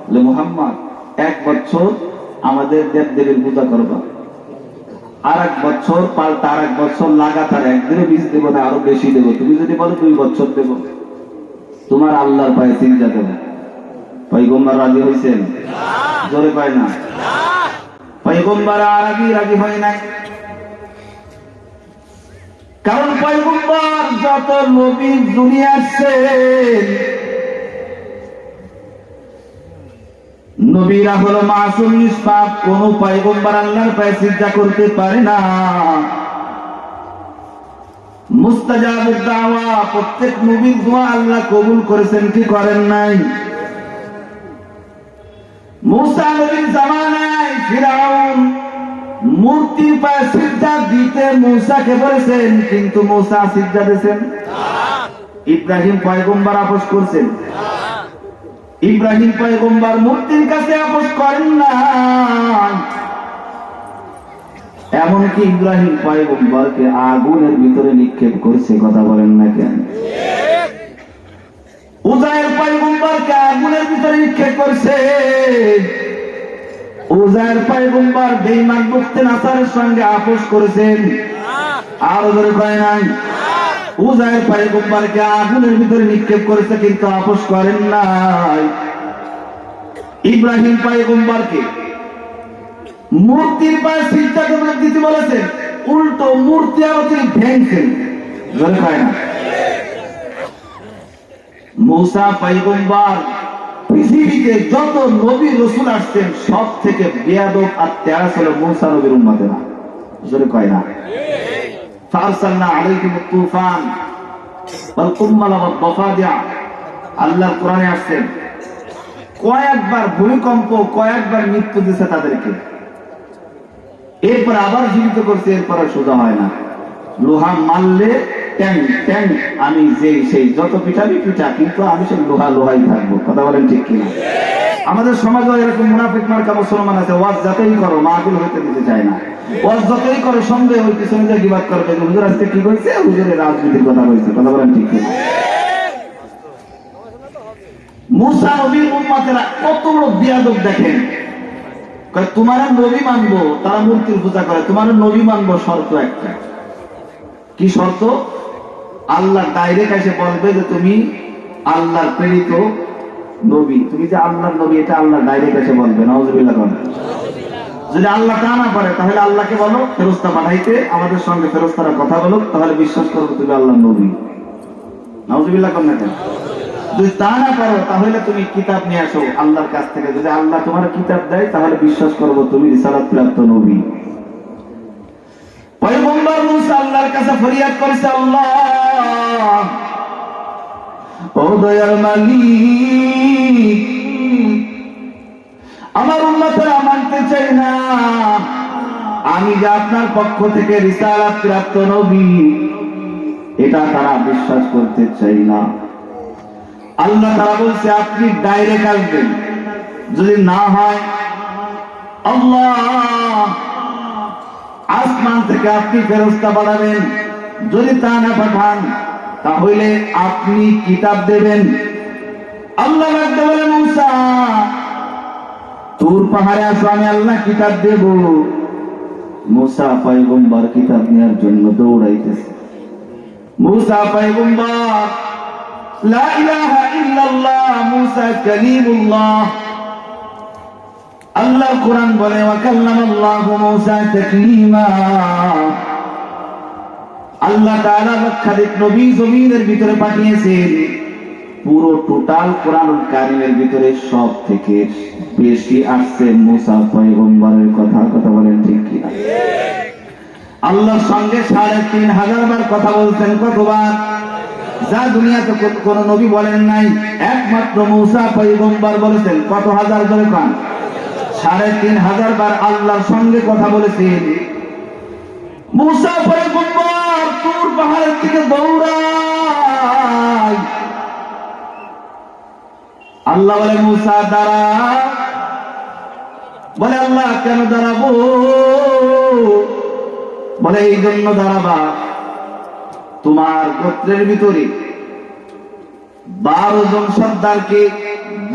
B: বলে মুহাম্মদ এক বছর আমাদের দেব দেবীর পূজা করবা, আর এক বছর পাল্টা আর এক বছর লাগাতার একদিনও বীজ দেবো না, আরো বেশি দেবো। তুমি যদি বলো 2 বছর দেবো, তোমার আল্লাহর পায়ে সিজদা দেবো। পয়গম্বর রাজি হয়েছেন? জোরে পায় না। পয়গম্বর আরবি রাজি হয় নাই, কারণ পয়গম্বর যত নবী দুনিয়া আসছেন, নবীরা হলো মাসুম নিষ্পাপ, কোন পয়গম্বর আল্লাহর পায়ে সিজদা করতে পারে না। মুস্তাজাবুদ দাওয়া, প্রত্যেক নবীর দোয়া আল্লাহ কবুল করেছেন কি করেন নাই? মুসা নবীর জামানায় ফিরাউন মূর্তির পায়ে সিজদা দিতে মুসাকে বলেছেন, কিন্তু মুসা সিজদা দিয়েছেন? ইব্রাহিম পয়গম্বর আপোষ করছেন? ইব্রাহিম পয়গম্বর মূর্তির কাছে আপোষ করেন না। এমনকি ইব্রাহিম পয়গম্বরকে আগুনের ভিতরে নিক্ষেপ করেছে, কথা বলেন না কেন? উজায়ের পয়গম্বরকে আগুনের ভিতরে নিক্ষেপ করেছে। উজায়ের পয়গম্বর বেঈমান বুখতে নাসারের সঙ্গে আপোষ করেছেন, আর ওদের কয় নাই। উজায়ের পয়গম্বরকে আগুনের ভিতরে নিক্ষেপ করেছে, কিন্তু আপোষ করেন নাই। ইব্রাহিম পয়গম্বরকে মূর্তির পায়ে সিজদা দিতে বলেছেন, উল্টো মূর্তি আরো তিনি ভেঙেছেন, জোরে কয় না। মুসা পয়গম্বর পৃথিবীতে যত নবী রাসূল আসছেন সব থেকে বেয়াদব আর তেরাস হলো মুসা নবীর উম্মতেরা, জোরে কয় না। ফারসালনা আলাইকুম তুফান ওয়াল কুম্মাল ওয়াদ দাফাদিয়া, আল্লাহর কোরআনে আসছেন কয়েকবার ভূমিকম্প, কয়েকবার মৃত্যু দিয়েছে তাদেরকে, এরপর আবার জীবিত করছে, এরপর সোজা হয় না। লোহা মারলে ট্যাং ট্যাং, আমি যে সেই যত পিঠাবি পিঠা, কিন্তু আমি সে লোহা লোহাই থাকবো, কথা বলেন ঠিক কিনা? আমাদের সমাজে এরকম মুনাফিক মার্কা মুসলমান আছে, ওয়াজ যতই করো মাহফিল হইতে দিতে চায় না, ওয়াজ যতই করো সঙ্গে ওই পিছনে যে বিবাদ করবে, হুজুর আজকে কি কইছে, হুজুরের রাজনীতির কথা বলছে, কথা বলেন ঠিক কিনা? মুসা নবীর উম্মতেরা কত বড় বিয়াদব দেখেন, তোমার নবী মানবো, তারা মূর্তির পূজা করে, তোমার নবী মানবো, শর্ত একটা। কি শর্ত? আল্লাহ ডাইরেক্ট এসে বলবে যে তুমি আল্লাহর প্রেরিত নবী, তুমি যে আল্লাহর নবী, এটা আল্লাহ ডাইরেক্ট এসে বলবে। নাউজুবিল্লাহ। যদি আল্লাহ তা না পারে, তাহলে আল্লাহকে বলো ফেরেশতা পাঠাইতে, আমাদের সঙ্গে ফেরেশতারা কথা বলুক, তাহলে বিশ্বাস করবো তুমি আল্লাহর নবী। নাউজুবিল্লাহ করেন না কেন? যদি তা না পারো, তাহলে তুমি কিতাব নিয়ে আসো আল্লাহর কাছ থেকে, যদি আল্লাহ তোমার কিতাব দেয় তাহলে বিশ্বাস করবো তুমি রিসালাত প্রাপ্ত নবী। পয়গম্বর মুসা আল্লাহর কাছে ফরিয়াদ করেছে, আল্লাহ ও দয়ার মালিক, আমার উম্মতেরা মানতে চাই না আমি যে আপনার পক্ষ থেকে রিসালাত প্রাপ্ত নবী, এটা তারা বিশ্বাস করতে চাই না। আল্লাহ তারা বলছে আপনি ডাইরেক্ট আসবেন, যদি না হয় আল্লাহ আসমান থেকে আপনি ফেরেশতা পাঠাবেন, যদি তা না পাঠান তাহলে আপনি কিতাব দেবেন। আল্লাহ রাখতে বলে মুসা তুর পাহাড়ে আসো, আমি আল্লাহ কিতাব দেব। মুসা পয়গম্বর কিতাব নেওয়ার জন্য দৌড়াইতেছে। মুসা পয়গম্বর লা ইলাহা ইল্লাল্লাহ, মুসা কালিমুল্লাহ। আল্লাহ কোরআন বলে ওয়া কাল্লামাল্লাহু মুসা তাকলিমা। আল্লাহ তাআলা লক্ষাধিক নবী জমিনের ভিতরে পাঠিয়েছেন, পুরো টোটাল কোরআনুল কারীমের ভিতরে সব থেকে বেশি আসছে মুসা পয়গম্বরের কথা, কথা বলেন ঠিক কিনা? আল্লাহর সঙ্গে ৩৫০০ বার কথা বলছেন, কতবার? যা দুনিয়াতে কোন নবী বলেন নাই, একমাত্র মুসা পয়গম্বর বলেছেন। কত হাজার ধরে পান? ৩৫০০ বার আল্লাহর সঙ্গে কথা বলেছেন। মুসা পয়গম্বর তুর পাহাড়ের দিকে দৌড়ায়, আল্লাহ বলে মুসা দাঁড়া। বলে আল্লাহ কেন দাঁড়াবো? বলে এই জন্য দাঁড়াবা, তোমার গোত্রের ভিতরে 12 জন সর্দারকে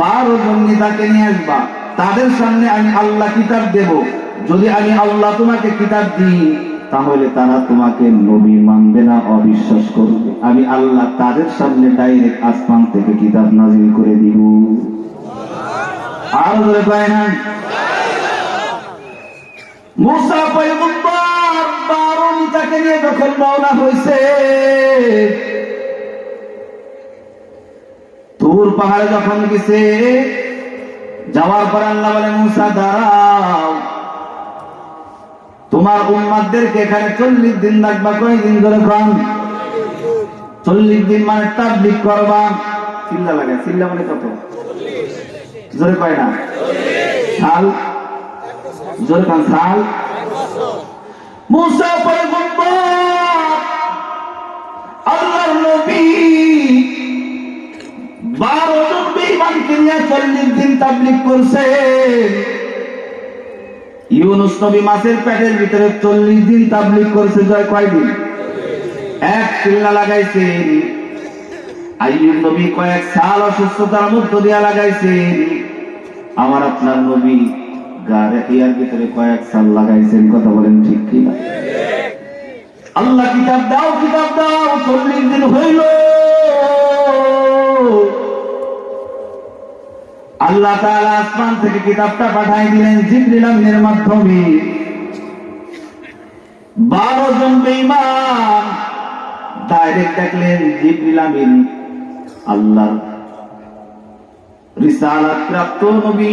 B: 12 জন নেতাকে নিয়ে আসবা, তাদের সামনে আমি আল্লাহ কিতাব দেব। যদি আমি আল্লাহ তোমাকে কিতাব দিই তাহলে তারা তোমাকে নবী মানবে না, অবিশ্বাস করবে। আমি আল্লাহ তাদের সামনে ডাইরেক্ট আসমান থেকে কিতাব নাজিল করে দিব। আর বলে পায় না মুসা পয়গম্বর 12 নেতাকে নিয়ে যখন রওনা হয়েছে, তুর পাহাড়ে যখন গেছে, যাওয়ার পর আল্লাহ বলে মুসা দাঁড়াও, তোমার উম্মতদেরকে এখানে 40 দিন রাখবা। কয়দিন ধরে? 40 দিন মানে তাবলীগ করবা। চিল্লা লাগে, চিল্লা মানে কত? জোরে কয় না? সাল জোরে কান সাল। মুসা পয়গম্বর আল্লাহর নবী 12 জন বেঈমানকে নিয়ে 40 দিন তাবলীগ করছে। ইউনূস নবী মাছের পেটের ভিতরে 40 দিন তাবলীগ করছে। জয় কয়দিন? এক চিল্লা লাগাইছেন। আইয়ুব নবী কয়েক সাল অসুস্থতার মধ্য দিয়া লাগাইছেন। আমার আপনার নবী গারে হিয়ার ভিতরে কয়েক সাল লাগাইছেন। কথা বলেন ঠিক কিনা? আল্লাহ কিতাব দাও, কিতাব দাও, 40 দিন হইল। আল্লাহ তাআলা আসমান থেকে কিতাবটা পাঠাই দিলেন জিবরিল আমিনের মাধ্যমে। 12 জন বেঈমান ডাইরেক্ট দেখলেন জিবরিল আমিন আল্লাহর রিসালাত প্রাপ্ত নবী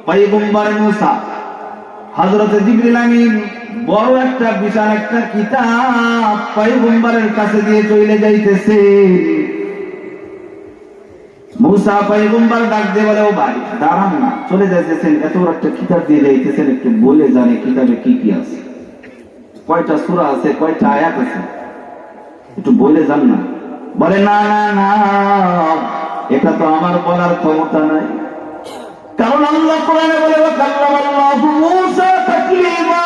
B: পয়গম্বর মুসা হযরত জিবরিল আমিন বড় একটা বিশাল একটা কিতাব পয়গম্বরের কাছে দিয়ে চলে যাইতেছে। মুসা পয়গম্বর ডাক দিয়ে বলে, ও ভাই দাঁড়ান না, চলে যাইতেছেন, এত বড় একটা কিতাব দিয়ে যাইতেছেন, একটু বলে জানে কিতাবে কি কি আছে, কয়টা সূরা আছে, কয়টা আয়াত আছে, একটু বলে যান না। বলে না না না, এটা তো আমার বলার ক্ষমতা নাই, কারণ আল্লাহ কোরআনে বলে ওয়াকাল্লামাল্লাহু মুসা তাকলিমা।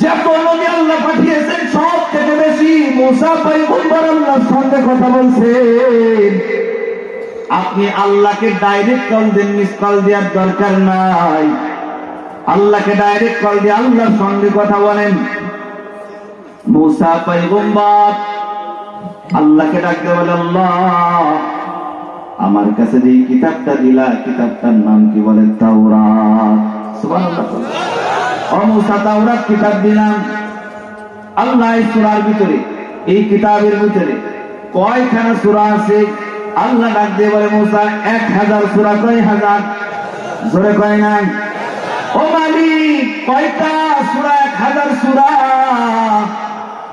B: যত নবী আল্লাহ পাঠিয়েছেন সব থেকে বেশি মুসা পয়গম্বর আল্লাহর সঙ্গে কথা বলছেন। আপনি আল্লাহকে ডাইরেক্ট কল দেন, মিস কল দেওয়ার দরকার নাই। আল্লাহকে ডাইরেক্ট কল দিয়ে আল্লাহর সঙ্গে কথা বলেন। মুসা পয়গম্বর আল্লাহকে ডাকতে বলে, আল্লাহ আমার কাছে যে কিতাবটা দিলা, কিতাবটার নাম কি? বলে তাওরাত। সুবহানাল্লাহ। ও মুসা তাওরাত কিতাব দিলাম। আল্লাহ এই সূরার ভিতরে, এই কিতাবের ভিতরে কয়খানা সূরা আছে? আল্লাহ ডাক দিয়ে বলে মুসা 1000 সূরা। কয় হাজার? জোরে কয় না? ও মালিক কয়টা সূরা? 1000 সূরা।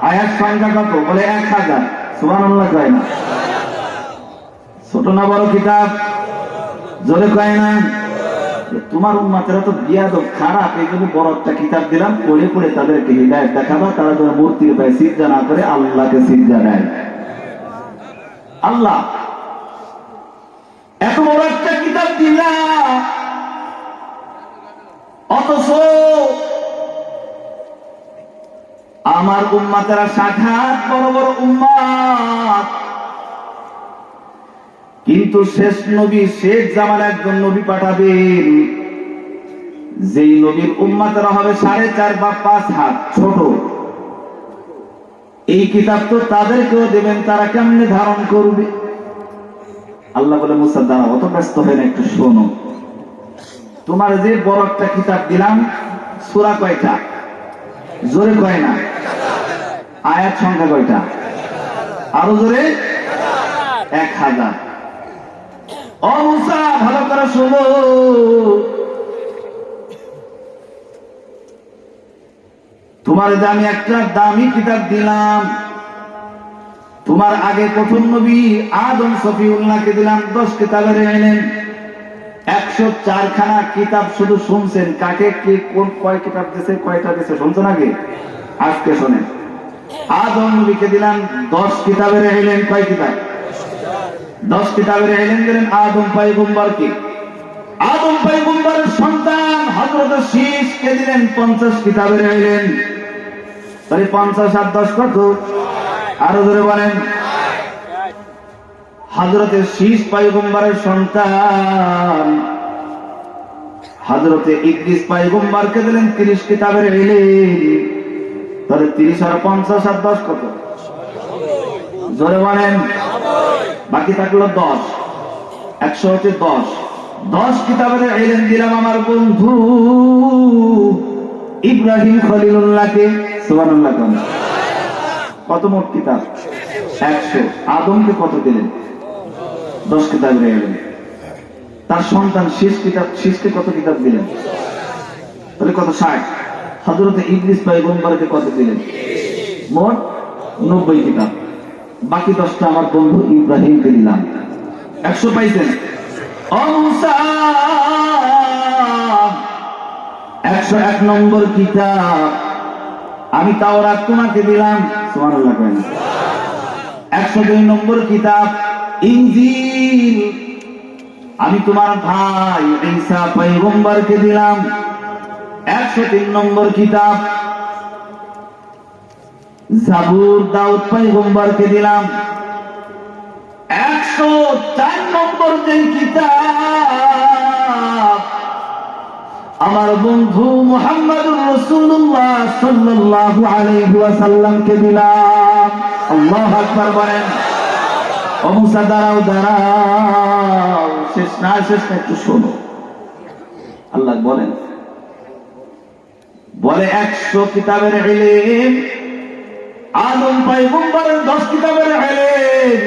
B: আয়াত সংখ্যা কত? বলে 1000। সুবহানাল্লাহ কয় না? ছোট না বড় কিতাব? জোরে কয় না? তোমার উম্মতেরা তো বিয়াদব খারাপ, এই জন্য বড় একটা কিতাব দিলাম, পড়ে পড়ে তাদেরকে হিদায়াত দেখাবা, তারা যেন মূর্তির পায়ে সিজদা না করে আল্লাহকে সিজদা দেয়। আল্লাহ এত বড় একটা কিতাব দিলা, অথচ আমার উম্মতেরা 60 বড় বড় উম্মত, কিন্তু শেষ নবী শেষ জামানায় একজন নবী পাঠাবেন, যেই নবীর উম্মতেরা হবে 4.5 বা 5 হাত ছোট। এই কিতাব তো তাদেরকেও দেবেন, তারা কেমনে ধারণ করবে? আল্লাহ বলে মুসা দাঁড়াও, অত ব্যস্ত হয় না, একটু শোনো। তোমার যে বড় একটা কিতাব দিলাম, সূরা কয়টা? জোরে কয় না? আয়াত সংখ্যা কয়টা? আরো জোরে? 1000। ও মুসা ভালো করে শোনো, তোমার যে আমি একটা দামি কিতাব দিলাম, তোমার আগে প্রথম নবী আদম সফিউল্লাহকে দিলাম 10 কিতাবের ইলম, 104 খানা কিতাব শুধু শুনছেন। কাকে কে কোন কয় কিতাব দিয়েছে, কয়টা দিয়েছে শুনছেন আগে? আজকে শোনেন। আদম নবীকে দিলাম 10 কিতাবের ইলম। কয় কিতাব? 10 কিতাবের ইলম দিলেন আদম পয়গম্বরকে। আদম পয়গম্বরের সন্তান হযরত শীশকে দিলেন 50 কিতাবের ইলম। তাহলে 50 আর 10 কত? আরো ধরে বলেন। হযরতে শীশ পয়গম্বরের সন্তান হযরতে ইদ্রিস পয়গম্বরকে দিলেন 30 কিতাবের ইলম। তাহলে 30 আর 50 আর 10 কত? জোরে বলেন। বাকি থাকলো 10, 100 হচ্ছে 10। 10 কিতাবের ইলম দিলাম আমার বন্ধু ইব্রাহিম খলিলুল্লাহকে। সুবহানাল্লাহ। কত মোট কিতাব? 100। আদমকে কত দিলেন? 10 কিতাবের ইলম। তার সন্তান শীশকে কত কিতাব দিলেন? তাহলে কত? 60। হযরত ইদ্রিস পয়গম্বরকে কত দিলেন? মোট 90 কিতাব। বাকি 10টা আমার বন্ধু ইব্রাহিমকে দিলাম। 100 পাইছেন? ও মুসা 101 নম্বর কিতাব আমি তাওরাত তোমাকে দিলাম। সুবহানাল্লাহ। 102 নম্বর কিতাব ইনজিল আমি তোমার ভাই ঈসা পয়গম্বরকে দিলাম। 103 নম্বর কিতাব জাবুর দাউদ পয়গম্বরকে দিলাম। 104 নম্বর যে কিতাব আমার বন্ধু মুহাম্মদুর রাসূলুল্লাহ সাল্লাল্লাহু আলাইহি ওয়াসাল্লামকে দিলাম। আল্লাহু আকবার বলেন। ও মুসা দাঁড়াও দাঁড়াও, শেষ না একটু শোনো। আল্লাহ বলেন, বলে 100 কিতাবের ইলম আদম পয়গম্বরের 10 কিতাবের ইলম,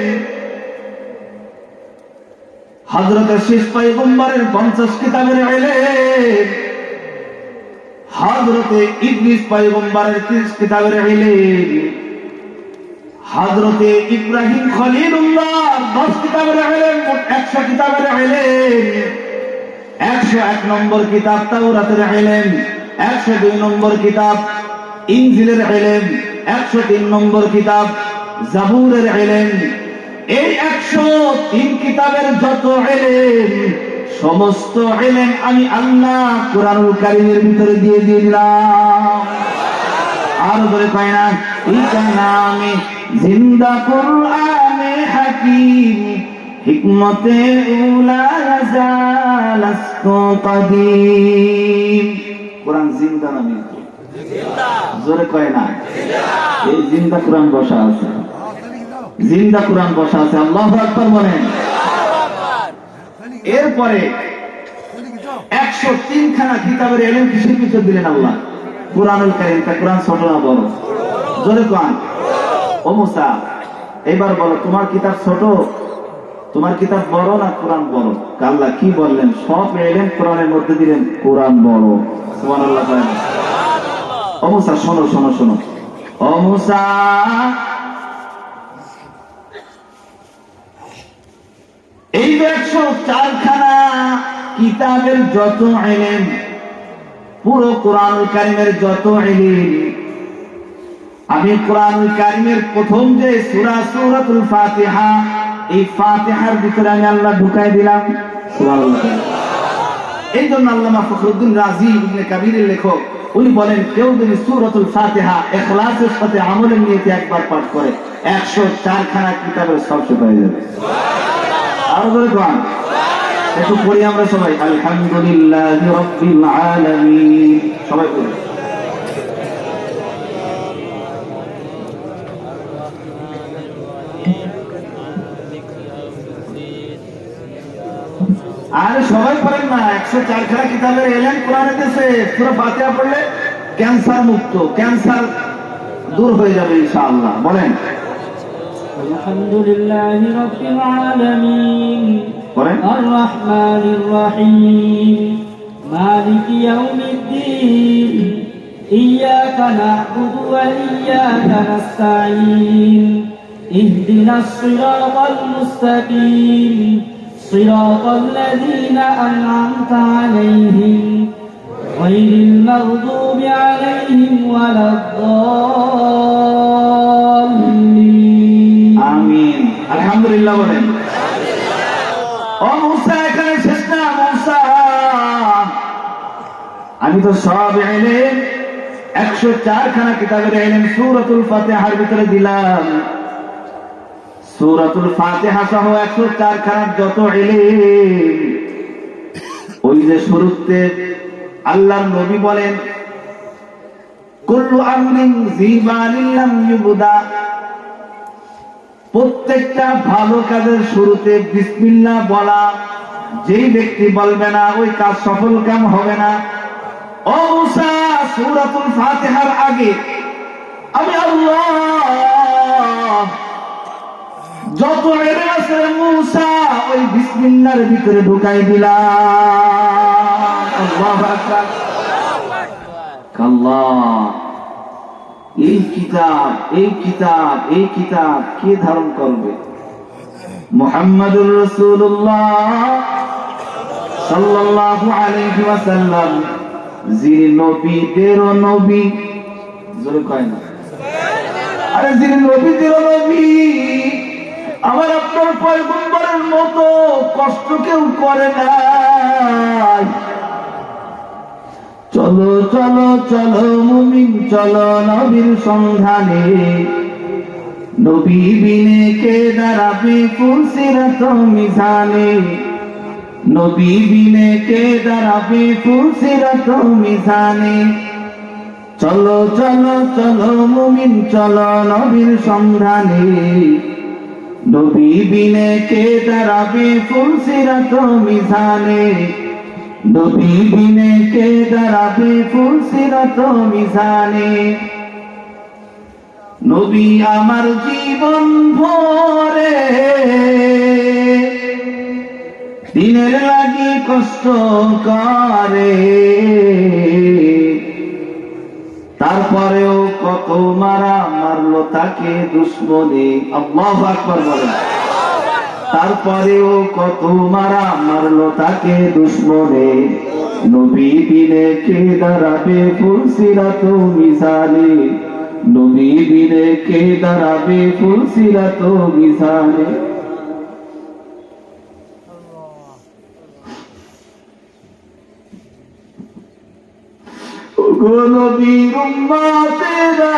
B: হযরত শীশ পয়গম্বরের 50 কিতাবের ইলম, হযরত ইদ্রিস পয়গম্বরের 30 কিতাবের ইলম, হযরত ইব্রাহিম খলিলুল্লাহ 10 কিতাবের ইলম, মোট 100 কিতাবের ইলম। 101 নম্বর কিতাব তাওরাতের ইলম, 102 নম্বর কিতাব ইনজিলের ইলম, 103 নম্বর কিতাব জাবুরের ইলম। এই 103 কিতাবের যত ইলম সমস্ত ইলম আমি আল্লাহ কোরআনুল কারীমের ভিতরে দিয়ে দিলাম। আর বলে কয় না ইকা নামে জিন্দা কুরআনে হাকীম হিকমতে উলা জালাস্তু কদিম। কোরআন জিন্দা নামে জিন্দা, জোরে কয় না এই জিন্দা কোরআন বসা আছে, জিন্দা কোরআন বসা আছে। আল্লাহু আকবার বলেন। এরপরে 103 খানা কিতাবের ইলম কিসের ভিতর দিলেন আল্লাহ? কোরআনুল কারীম। তা কোরআন ছোট না বড়? জোরে কোরআন। ও মুসা এবার বলো তোমার কিতাব ছোট, তোমার কিতাব বড় না কোরআন বড়? আল্লাহ কি বললেন? সব ইলম কোরআনের মধ্যে দিলেন, কোরআন বড়। সুবহানাল্লাহ। ও মুসা শোনো শোনো শোনো। ও মুসা এই 104 খানা কিতাবের যত ইলম, পুরো কোরআনুল কারীমের যত ইলম আমি কোরআনুল কারীমের প্রথম যে সূরা সূরাতুল ফাতিহা, এই ফাতিহার ভিতরে আমি আল্লাহ ঢুকাই দিলাম। সুবহানাল্লাহ। এই জন্য আল্লামা ফখরুদ্দিন রাজি ইবনে কাবিরের লেখক উনি বলেন কেউ যদি সূরাতুল ফাতিহা ইখলাসের সাথে আমলের নিয়তে একবার পাঠ করে 104 খানা কিতাবের সব শেষ হয়ে যাবে। আরো জোরে কোরআন একটু পড়ি আমরা সবাই। আলহামদুলিল্লাহি রাব্বিল আলামিন। সবাই পড়ি। আরে সবাই পড়েন না। 104 খানা কিতাবের ইলম কোরআনে দিয়েছে। সূরা ফাতিহা পড়লে ক্যান্সার মুক্ত, ক্যান্সার দূর হয়ে যাবে ইনশাআল্লাহ। বলেন
C: আলহামদুলিল্লাহি রাব্বিল আলামিন
B: বলেন
C: আর রহমানির রহিম মালিকি ইয়াউমিদ্দিন ইয়্যাকা না'বুদু ওয়া ইয়্যাকা নাস্তাঈন ইহদিনাস সিরাতাল মুস্তাকিম সিরাতাল লাযীনা আন'আমতা আলাইহিম গায়রিল মাগদুবি আলাইহিম ওয়ালাদ-দাল্লিন।
B: আমিন। আলহামদুলিল্লাহ বলেন। আমি তো সব ইলম 104 খানা কিতাবের ইলম সূরাতুল ফাতিহার ভিতরে দিলাম। সূরাতুল ফাতিহা সহ 104 খানার যত ইলম, ওই যে শুরুতে আল্লাহর নবী বলেন কুল্লু আমরিন যিবালিন লাম ইউবদা, প্রত্যেকটা ভালো কাজের শুরুতে বিসমিল্লাহ বলা, যেই ব্যক্তি বলবে না ওই কাজ সফল কাম হবে না। ও মুসা, সূরাতুল ফাতিহার আগে আমি আল্লাহ যত ইলম আছে মুসা ওই বিসমিল্লাহর ভিতরে ঢুকাই দিলাম। আল্লাহু আকবার। আল্লাহ, এই কিতাব কে ধারণ করবে? মুহাম্মাদুর রাসূলুল্লাহ সাল্লাল্লাহু আলাইহি ওয়াসাল্লাম, যিনি নবীদেরও নবী। জোরে কয় না? আরে যিনি নবীদেরও নবী, আমার আপনার পয়গম্বরের মতো কষ্ট কেউ করে নাই। চলো চলো চলো মুমিন চলো নবীর সন্ধানে, নবী বিনে কে দাঁড়াবে ফুলসিরাত মিজানে, নবী বিনে কে দাঁড়াবে ফুলসিরাত মিজানে। চলো চলো চলো মুমিন চলো নবীর সন্ধানে, নবী বিনে কে দাঁড়াবে ফুলসিরাত মিজানে, নবী বিনে কে দাঁড়াবে ফুলসিরাত মিজানে। নবী আমার জীবন ভরে দিনের লাগি কষ্ট করে, তারপরেও কত মারা মারলো তাকে দুশ্মনে। আল্লাহু আকবার বলেন। তারপরেও কত মারা মারলো তাকে দুশ্মনে, নবী বিনে কে দাঁড়াবে ফুলসিরাত মিজানে, নবী বিনে কে দাঁড়াবে ফুলসিরাত মিজানে। ওগো নবীর উম্মতেরা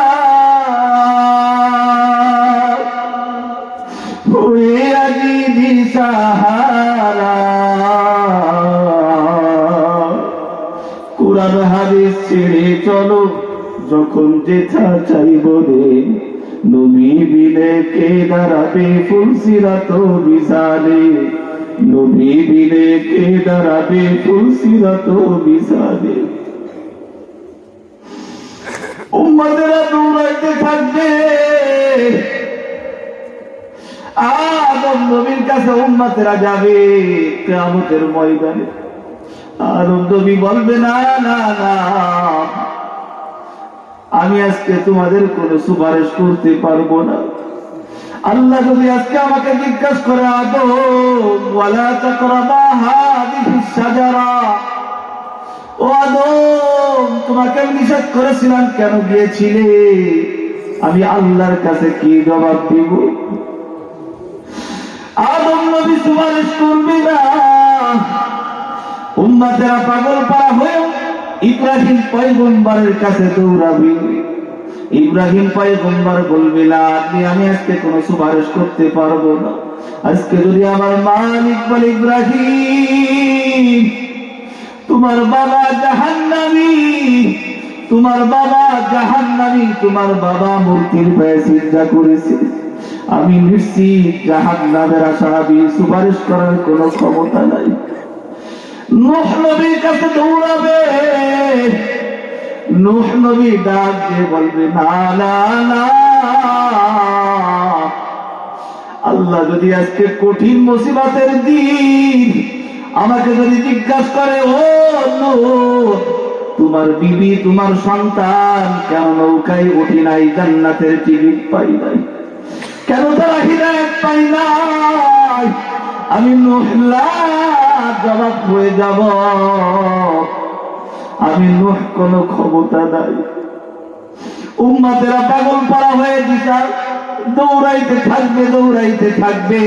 B: হয়ে আজি দিশাহারা, কুরআন হাদিস ছেড়ে চলো যখন যেথা চাইব রে, নবী বিনে কে দাঁড়াবে ফুলসিরাত মিজানে, নবী বিনে কে দাঁড়াবে ফুলসিরাত মিজানে। উম্মতেরা দৌড়াইতে থাকবে, আদম নবীর কাছে উম্মতেরা যাবে কিয়ামতের ময়দানে। আদম নবী বলবে না না না, আমি আজকে তোমাদের কোনো সুপারিশ করতে পারবো না। আল্লাহ যদি আজকে আমাকে জিজ্ঞাসা করে আদম ওয়ালা তাকরাবা হাদিহিস শাজারা, ও আদম তোমাকে নিষেধ করেছিলাম কেন গিয়েছিলে, আমি আল্লাহর কাছে কি জবাব দিব? আদম নবী সুপারিশ করবে না। উম্মতেরা পাগল পারা হয়ে ইব্রাহিম পয়গম্বরের কাছে দৌড়াবে। ইব্রাহিম পয়গম্বর বলবে না আমি আজকে কোনো সুপারিশ করতে পারবো না। আজকে যদি আমার মালিক বলে ইব্রাহিম তোমার বাবা জাহান্নামী, তোমার বাবা জাহান্নামী, তোমার বাবা মূর্তির পায়ে সিজদা করেছে, আমি নিশ্চিত জাহান্নামের আসামি, সুপারিশ করার কোনো ক্ষমতা নাই। নূহ নবীর কাছে দৌড়াবে। নূহ নবী ডাক দিয়ে বলবে না না না, আল্লাহ যদি আজকে কঠিন মুসিবতের দিন আমাকে যদি জিজ্ঞাসা করে ও নূহ তোমার বিবি তোমার সন্তান কেন নৌকায় উঠি নাই, জান্নাতের টিকিট পাই নাই, কেন তারা হিদায়াত পাই নাই, আমি নূহ জবাব হয়ে যাব, আমি নূহ কোনো ক্ষমতা নাই। উম্মতেরা পাগল পারা হয়ে দিশা দৌড়াইতে থাকবে দৌড়াইতে থাকবে।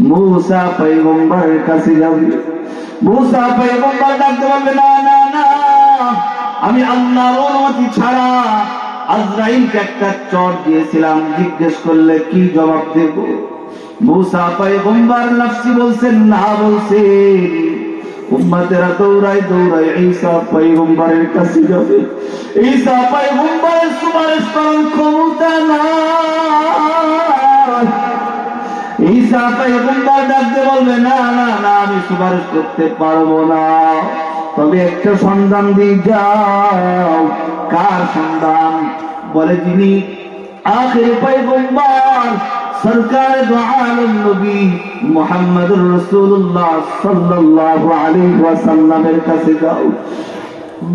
B: মুসা পয়গম্বরের কাছে যাবে, মুসা পয়গম্বর ডাকতে বলবে না না না, আমি আল্লাহর অনুমতি ছাড়া আজরাইলকে একটা চট দিয়েছিলাম, জিজ্ঞেস করলে কি জবাব দেব? মুসা পয়গম্বর নফসি বলছেন না, বলছেন উম্মতেরা দৌড়ায় দৌড়ায় ঈসা পয়গম্বরের কাছে যাবে। ঈসা পয়গম্বরের সুপারিশ করার ক্ষমতা নাই। ঈসা পয়গম্বর ডাকতে বলবে না না না, আমি সুপারিশ করতে পারবো না, তবে একটা সন্ধান দিয়ে যাও। কার সন্ধান? বলে যিনি আখির পয়গম্বর সরকার দো আলম নবী মুহাম্মদুর রাসূলুল্লাহ সাল্লাল্লাহু আলাইহি ওয়াসাল্লামের কাছে যাও।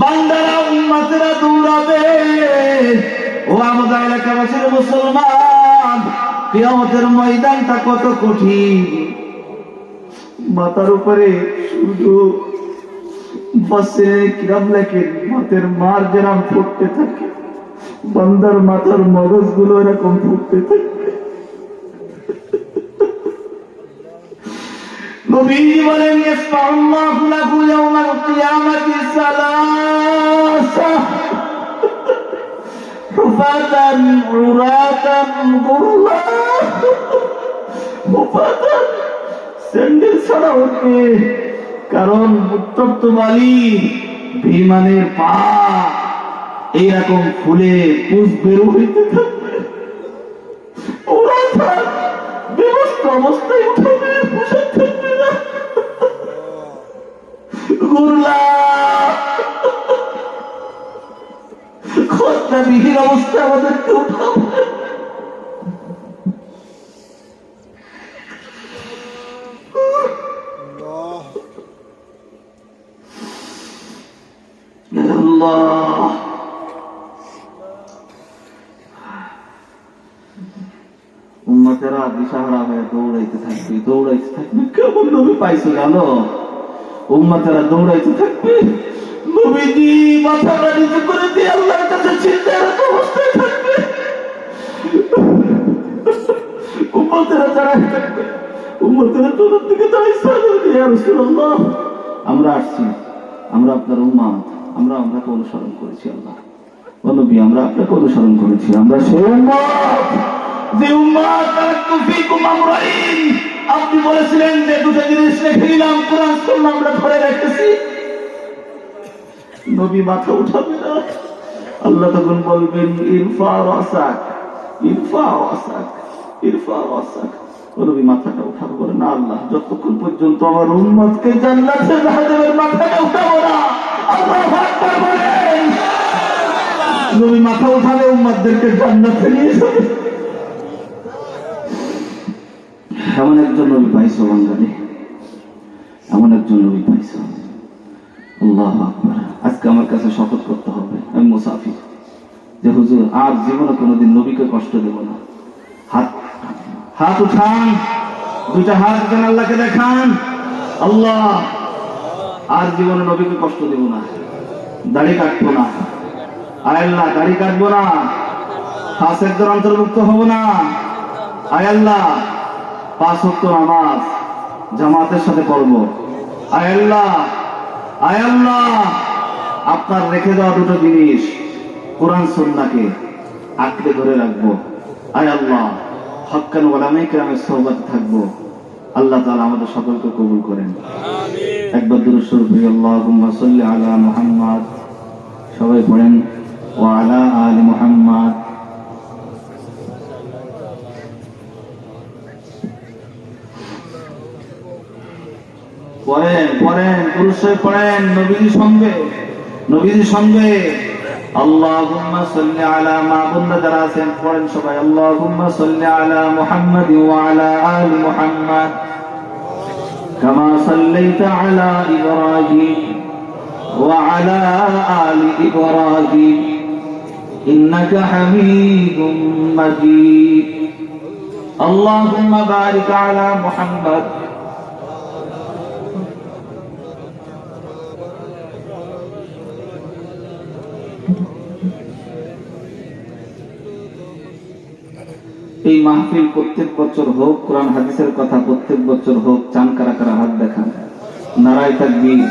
B: বান্দারা উম্মতেরা দৌড়াবে। ও আমাদের এলাকাবাসীর মুসলমান, কিয়ামতের ময়দানটা কত কঠিন। মাথার উপরে শুধু বসে কিরাম লেখে মাথার মার যেরকম ফুটতে থাকে, বান্দার মাথার মগজ গুলো এরকম ফুটতে থাকে। নবীজি বলেন ইসফাল্লাহু লাহু ইয়াওমাল কিয়ামাতি সালাসা হুফাতান উরাতান গুরলা। হুফাতান স্যান্ডেল ছাড়া ওঠে, কারণ উত্তপ্ত বালি বিমানের পা এইরকম ফুলে পুষ বেরো হইতে থাকবে। ওরা ব্যবস্থা অবস্থায় উঠাবে, পোশাক থাকবে না। গুরলা খরচা বিহীন অবস্থা আমাদেরকে উঠাবে। আল্লাহ উম্মতেরা দিশাহারা হয়ে দৌড়াইতে থাকবে, দৌড়াইতে থাকবে। কেমন নবী পাইছো জানো? উম্মতেরা দৌড়াইতে থাকবে, নবীজি মাথাটা নিচু করে দিয়ে আল্লাহর কাছে চিন্তারত অবস্থায় থাকবে। উম্মতেরা দাঁড়ায় থাকবে, উম্মতেরা তোদের দিকে দাঁড়াই সালাম দিয়ে ইয়া রাসূলুল্লাহ, আমরা আসছি, আমরা আপনার উম্মত, আমরা আপনাকে অনুসরণ করেছি। আল্লাহ ও নবী, আমরা আপনাকে অনুসরণ করেছি, আমরা সেই উম্মত যে উম্মত তারাক্তু ফীকুম আমরাইন, আপনি বলেছিলেন যে দুটো জিনিস রেখে দিলাম, কোরআন সুন্নাহ আমরা ধরে রেখেছি। নবী মাথা উঠাবে না। আল্লাহ তখন বলবেন ইরফা রাসাক, ইরফা রাসাক, ইরফা রাসাক। ও নবী মাথাটা উঠাবো। বলে না আল্লাহ, যতক্ষণ পর্যন্ত আমার উম্মতকে জান্নাতে না দেবের মাথাটা উঠাবো না। আল্লাহু আকবার বলেন। নবী মাথা উঠালে উম্মতদেরকে জান্নাতে নিয়ে যাবে। এমন একজন নবী পাইছো বাঙালি, এমন একজন নবী পাইছো। আল্লাহু আকবার। আজকে আমার কাছে শপথ করতে হবে, আমি মুসাফির, যে হুজুর আর জীবনে কোনোদিন নবীকে কষ্ট দেব না। হাত হাত উঠান, দুইটা হাত উঠান, আল্লাহকে দেখান। আল্লাহ, আর জীবনে নবীকে কষ্ট দেব না, দাড়ি কাটবো না। আয় আল্লাহ, দাড়ি কাটবো না, ফাসেকদের অন্তর্ভুক্ত হব না। আয় আল্লাহ, 5 ওয়াক্ত নামাজ জামাতের সাথে পড়বো। আয় আল্লাহ, আয় আল্লাহ, আপনার রেখে দেওয়া দুটো জিনিস কোরআন সুন্নাহকে আঁকড়ে ধরে রাখবো। আয় আল্লাহ, হক্কান ওলামায়ে কেরামের সোহবতে থাকবো। আল্লাহ তাআলা আমাদের সকলকে কবুল করেন। একবার দুরূদ শরীফ পড়ি, আল্লাহুম্মা সাল্লি আলা মুহাম্মাদ। সবাই পড়েন ওয়া আলা আলি মুহাম্মাদ। পড়েন পড়েন, দুরূদ শরীফ পড়েন নবীর সঙ্গে, নবীর সঙ্গে। আল্লাহুম্মা সাল্লি আলা, মা বোনরা যারা আছেন পড়েন সবাই, আল্লাহুম্মা সাল্লি আলা মুহাম্মাদ ওয়া আলা আলি মুহাম্মাদ কামা সাল্লাইতা আলা ইব্রাহিম ওয়া আলা আলি ইব্রাহিম ইন্নাকা হামিদুম মাজিদ। আল্লাহুম্মা বারিক আলা মুহাম্মাদ। এই মাহফিল প্রত্যেক বছর হোক, কোরআন হাদিসের কথা প্রত্যেক বছর হোক। চান কারা কারা হাত দেখান।
A: নারায়ে তাকবীর।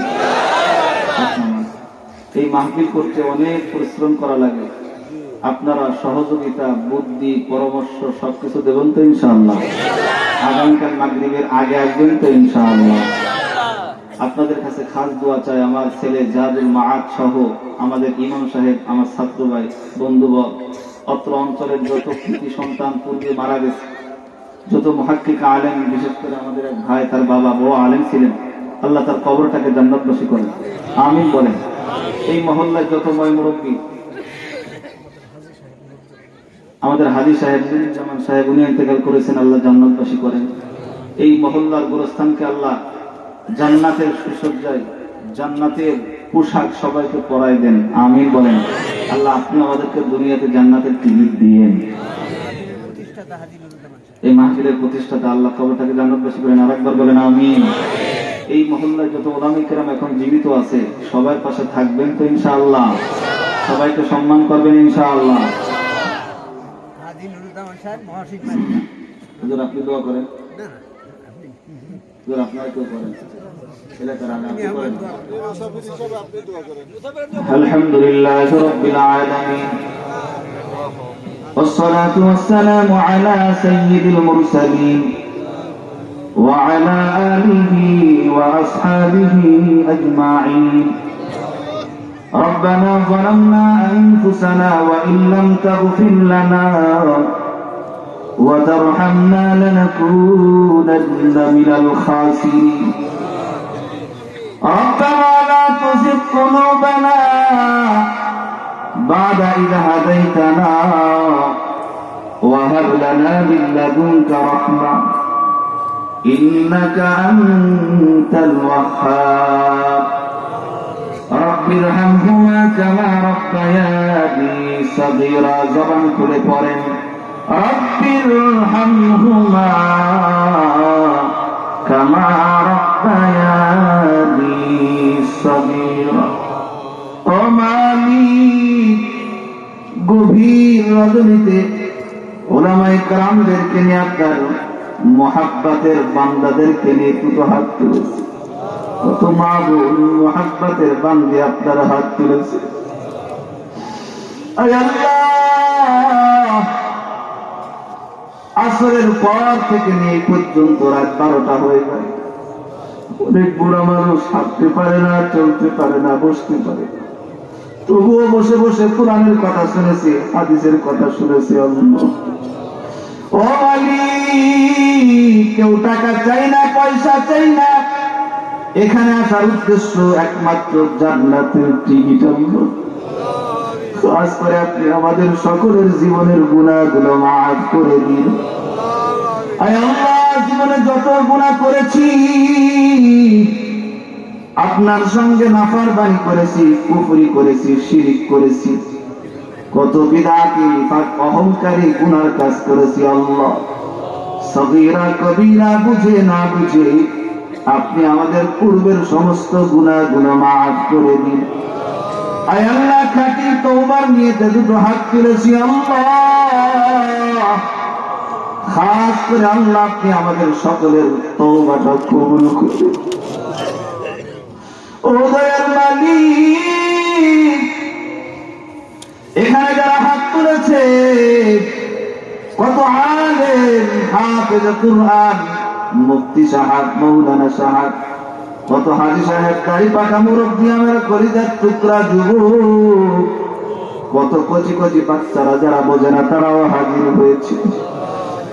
A: এই মাহফিল করতে অনেক পরিশ্রম করা লাগে, আপনারা সহযোগিতা, বুদ্ধি, পরামর্শ সবকিছু দেবেন তো ইনশাআল্লাহ? আগামীকাল মাগরিবের আগে আসবেন তো ইনশাআল্লাহ? আপনাদের কাছে খাস দোয়া চাই, আমার ছেলে জাহাদুল মাআদ সহ আমাদের ইমাম সাহেব, আমার ছাত্র ভাই, বন্ধুবর, অত্র অঞ্চলের যত কৃতি সন্তান পূর্বে মারা গেছে, যত মুহাক্কিক আলেম, বিশেষ করে আমাদের এক ভাই, তার বাবা বড় আলেম ছিলেন, আল্লাহ তার কবরটাকে জান্নাতবাসী করেন, আমিন বলেন। এই মহল্লায় যত ময় মুরব্বী, আমাদের হাজী সাহেব, জামান সাহেব, উনি ইন্তেকাল করেছেন, আল্লাহ জান্নাতবাসী করেন। এই মহল্লার গোরস্থানকে আল্লাহ জান্নাতের সুসজ্জায়, জান্নাতের পোশাক সবাইকে পরাই দেন, আমিন বলেন। আল্লাহ আপনি আমাদেরকে দুনিয়াতে জান্নাতের টিকিট দিয়েন। এই মাহফিলের প্রতিষ্ঠাতা আল্লাহ কবরটাকে জান্নাতবাসী করেন, আরেকবার বলেন আমিন। এই মহল্লায় যত ওলামা ইকরাম এখন জীবিত আছে, সবার পাশে থাকবেন তো ইনশাআল্লাহ? সবাইকে সম্মান করবেন ইনশাআল্লাহ? হুজুর আপনি দোয়া করেন, হুজুর আপনারা কেউ করেন, এলাকার আগে আপনি করেন। আলহামদুলিল্লাহ রাব্বিল আলামিন, والصلاة والسلام على سيد المرسلين وعلى آله وأصحابه أجمعين. ربنا ظلمنا أنفسنا وإن لم تغفر لنا وترحمنا لنكونن من الخاسرين. ربنا لا تزغ قلوبنا بعد إذ هديتنا وهب لنا من لدنك رحمة إنك أنت الوهاب. رب ارحمهما كما ربياني صغيرا. জবান খুলে পড়েন رب ارحمهما كما ربياني صغيرا. ও মালিক, গভীর রজনীতে উলামায়ে কেরামদেরকে নিয়ে আপনার মুহাব্বতের বান্দাদেরকে নিয়ে দুটো হাত তুলেছে, কত মাবুদ মুহাব্বতের বান্দে আপনার হাত তুলেছে। আয় আল্লাহ, আসরের পর থেকে নিয়ে পর্যন্ত রাত 12টা হয়ে যায়। অনেক বুড়া মানুষ হাঁটতে পারে না, চলতে পারে না, বসতে পারে না, তবুও বসে বসে কোরআনের কথা শুনেছি, হাদিসের কথা শুনেছি। আল্লাহ ও মালিক, কেউ টাকা চাই না, পয়সা চাই না, এখানে আসার উদ্দেশ্য একমাত্র জান্নাতের টিকিট। খাস করে আপনি আমাদের সকলের জীবনের গুনাহগুলো মাফ করে দিন। আয় আল্লাহ, জীবনে যত গুনাহ করেছি, আপনার সঙ্গে নাফরমানি করেছি, কুফরি করেছি, শিরক করেছি, কত বিদআতি, নিফাক, অহংকারী গুনার কাজ করেছি। আল্লাহ সগীরা কবিরা বুঝে না বুঝে আপনি আমাদের পূর্বের সমস্ত গুনাহগুলো মাফ করে দিন। আয় আল্লাহ, খাঁটি তওবার নিয়তে দুটো হাত তুলেছি। আল্লাহ খাস করে আল্লাহ আপনি আমাদের সকলের তওবাটা কবুল করুন। ও দয়ার মালিক, এখানে যারা হাত তুলেছে, কত আলেম, হাফেজ কুরআন, মুফতি সাহেব, মৌলানা সাহেব, কত হাজী সাহেব, দাড়ি পাকা মুরব্বী, আমার কলিজার টুকরা যুবক, কত কচি কচি বাচ্চারা যারা বোঝে না, তারাও হাজির হয়েছে।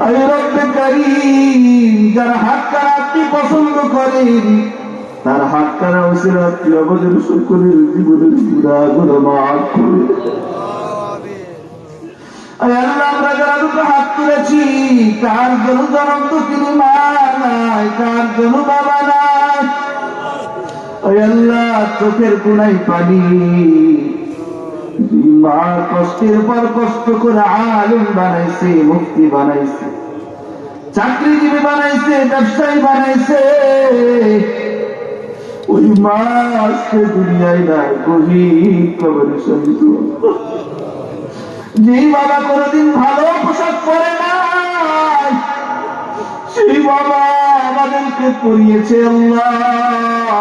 A: আয় রব্বে কারীম, যারা হাত কারা আপনি পছন্দ করেন, তার হাত কারা ওসিলা আপনি আমাদের সকলের জীবনের গুনাহগুলো মাফ করে। আয় আল্লাহ, আমরা যারা দুটো হাত তুলেছি, কার জন্য জনম দুঃখিনী মা নাই, কার জন্য বাবা নাই। আয় আল্লাহ, চোখের কোনায় পানি, মা কষ্টের পর কষ্ট করে আলেম বানাইছে, মুফতি বানাইছে, চাকরিজীবী বানাইছে, ব্যবসায়ী বানাইছে, ওই মা আজকে দুনিয়ায় না, গভীর কবরে শহীদ। যেই বাবা কোনদিন ভালো পোশাক পরে নাই, সেই বাবা আমাদেরকে
B: মাকে পড়িয়েছে আল্লাহ।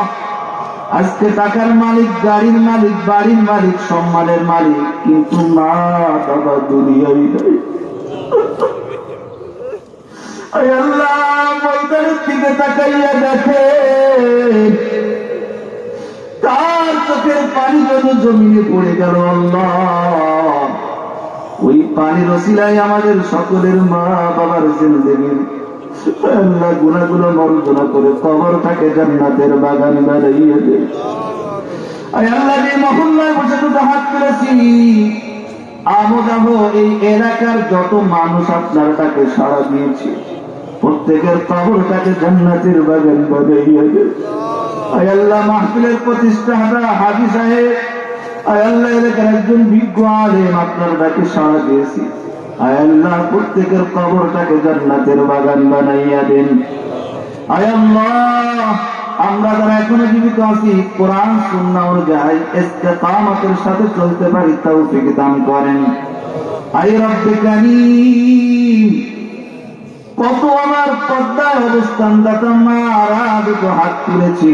B: আজকে টাকার মালিক, গাড়ির মালিক, বাড়ির মালিক, সম্মানের মালিক, কিন্তু মা বাবা দুনিয়ায় নাই। আয় আল্লাহ, ময়দানের দিকে তাকাইয়া দেখে তার চোখের পানি যেন জমিনে পড়ে গেল আল্লাহ। ওই পানির ওসিলায় আমাদের সকলের মা বাবার জিন্দেগির আল্লাহ গুনাহগুলো মার্জনা করে কবরটাকে জান্নাতের বাগান বানাইয়া দে। আয় আল্লাহ, এই মহল্লায় বসে দুটো হাত তুলেছি, আমোদাহ এই এলাকার যত মানুষ আপনার তাকে সাড়া দিয়েছে, প্রত্যেকের কবরটাকে জান্নাতের বাগান বানাইয়া দে। আয় আল্লাহ, মাহফিলের প্রতিষ্ঠাতা হাজী সাহেব, আয় আল্লাহ, এলাকার একজন বিজ্ঞ আলেম আপনার ডাকে সাড়া দিয়েছি। আয় আল্লাহ, প্রত্যেকের কবরটাকে জান্নাতের বাগান বানাইয়া দেন। আয় আল্লাহ, আমরা যারা এখনো জীবিত আছি, কোরআন সুন্নাহ অনুযায়ী ইস্তেকামতের সাথে চলতে পারি, তৌফিক দান করেন। আয় রব্বে কারীম, কত আমার পর্দার অবস্থানদাতা মারা দুটো হাত তুলেছি,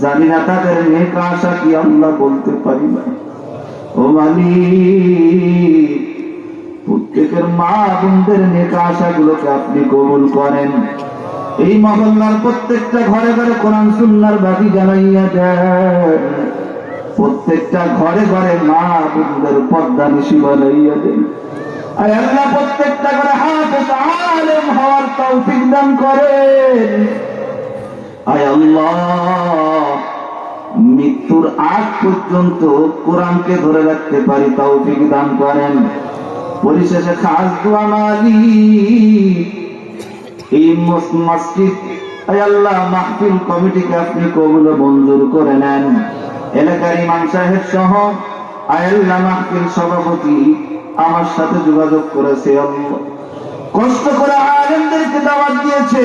B: জানি না তাদের নেক আশা কি আল্লাহ বলতে পারি না। ও মালিক, প্রত্যেকের মা বোনদের নেক আশাগুলোকে আপনি কবুল করেন। এই মহল্লার প্রত্যেকটা ঘরে ঘরে কোরআন সুন্নাহর বাতি জ্বালাইয়া দেন। প্রত্যেকটা ঘরে ঘরে মা বোনদের পর্দা নিশি বানাইয়া দেন। আয় আল্লাহ, প্রত্যেকটা ঘরে হাফেজ আলেম হওয়ার তৌফিক দান করেন। আয় আল্লাহ, মৃত্যুর আগ পর্যন্ত কোরআনকে ধরে রাখতে পারি, তৌফিক দান করেন। পরিশেষে খাস দোয়া মালিক, এই মসজিদ আয় আল্লাহ মাহফিল কমিটিকে আপনি কবুল মঞ্জুর করে নেন। এলাকার ইমাম সাহেব সহ আয় আল্লাহ মাহফিল সভাপতি আমার সাথে যোগাযোগ করেছে আল্লাহ, কষ্ট করে আলেমদেরকে দাওয়াত দিয়েছে,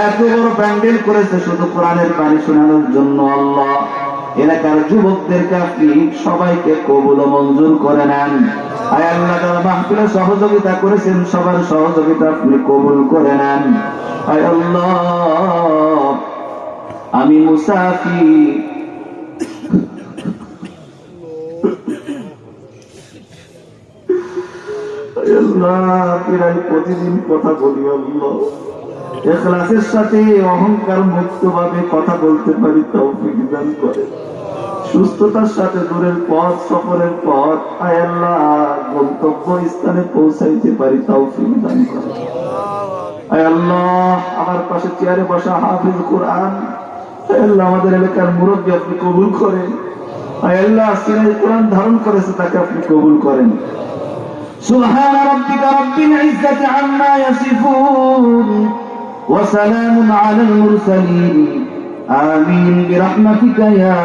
B: এত বড় প্যান্ডেল করেছে শুধু কোরআনের বাণী শোনানোর জন্য আল্লাহ। এলাকার যুবকদেরকে আপনি সবাইকে কবুল মঞ্জুর করে নেন। আয় আল্লাহ, যারা মাহফিলে সহযোগিতা করেছেন সবার সহযোগিতা আপনি কবুল করে নেন। আয় আল্লাহ, আমি মুসাফির, আয় আল্লাহ, প্রায় প্রতিদিন কথা বলি আল্লাহ, ইখলাসের সাথে অহংকার মুক্ত ভাবে কথা বলতে পারি, তৌফিক দান করে। সুস্থতার সাথে দূরের পথ, সফরের পথ আয় আল্লাহ গন্তব্য স্থানে পৌঁছাইতে পারি, তৌফিক দান করে। আয় আল্লাহ, আমার পাশে চেয়ারে বসা হাফিজ কোরআন, আয় আল্লাহ আমাদের এলাকার মুরব্বী আপনি কবুল করেন। আয় আল্লাহ, সিনাই কোরআন ধারণ করেছে তাকে আপনি কবুল করেন। সুবহান রাব্বিকা রাব্বিল ইজ্জাতি আম্মা ইয়াসিফুন ওয়া সালামুন আলাল মুরসালিন। আমিন বিরহমাতিকা ইয়া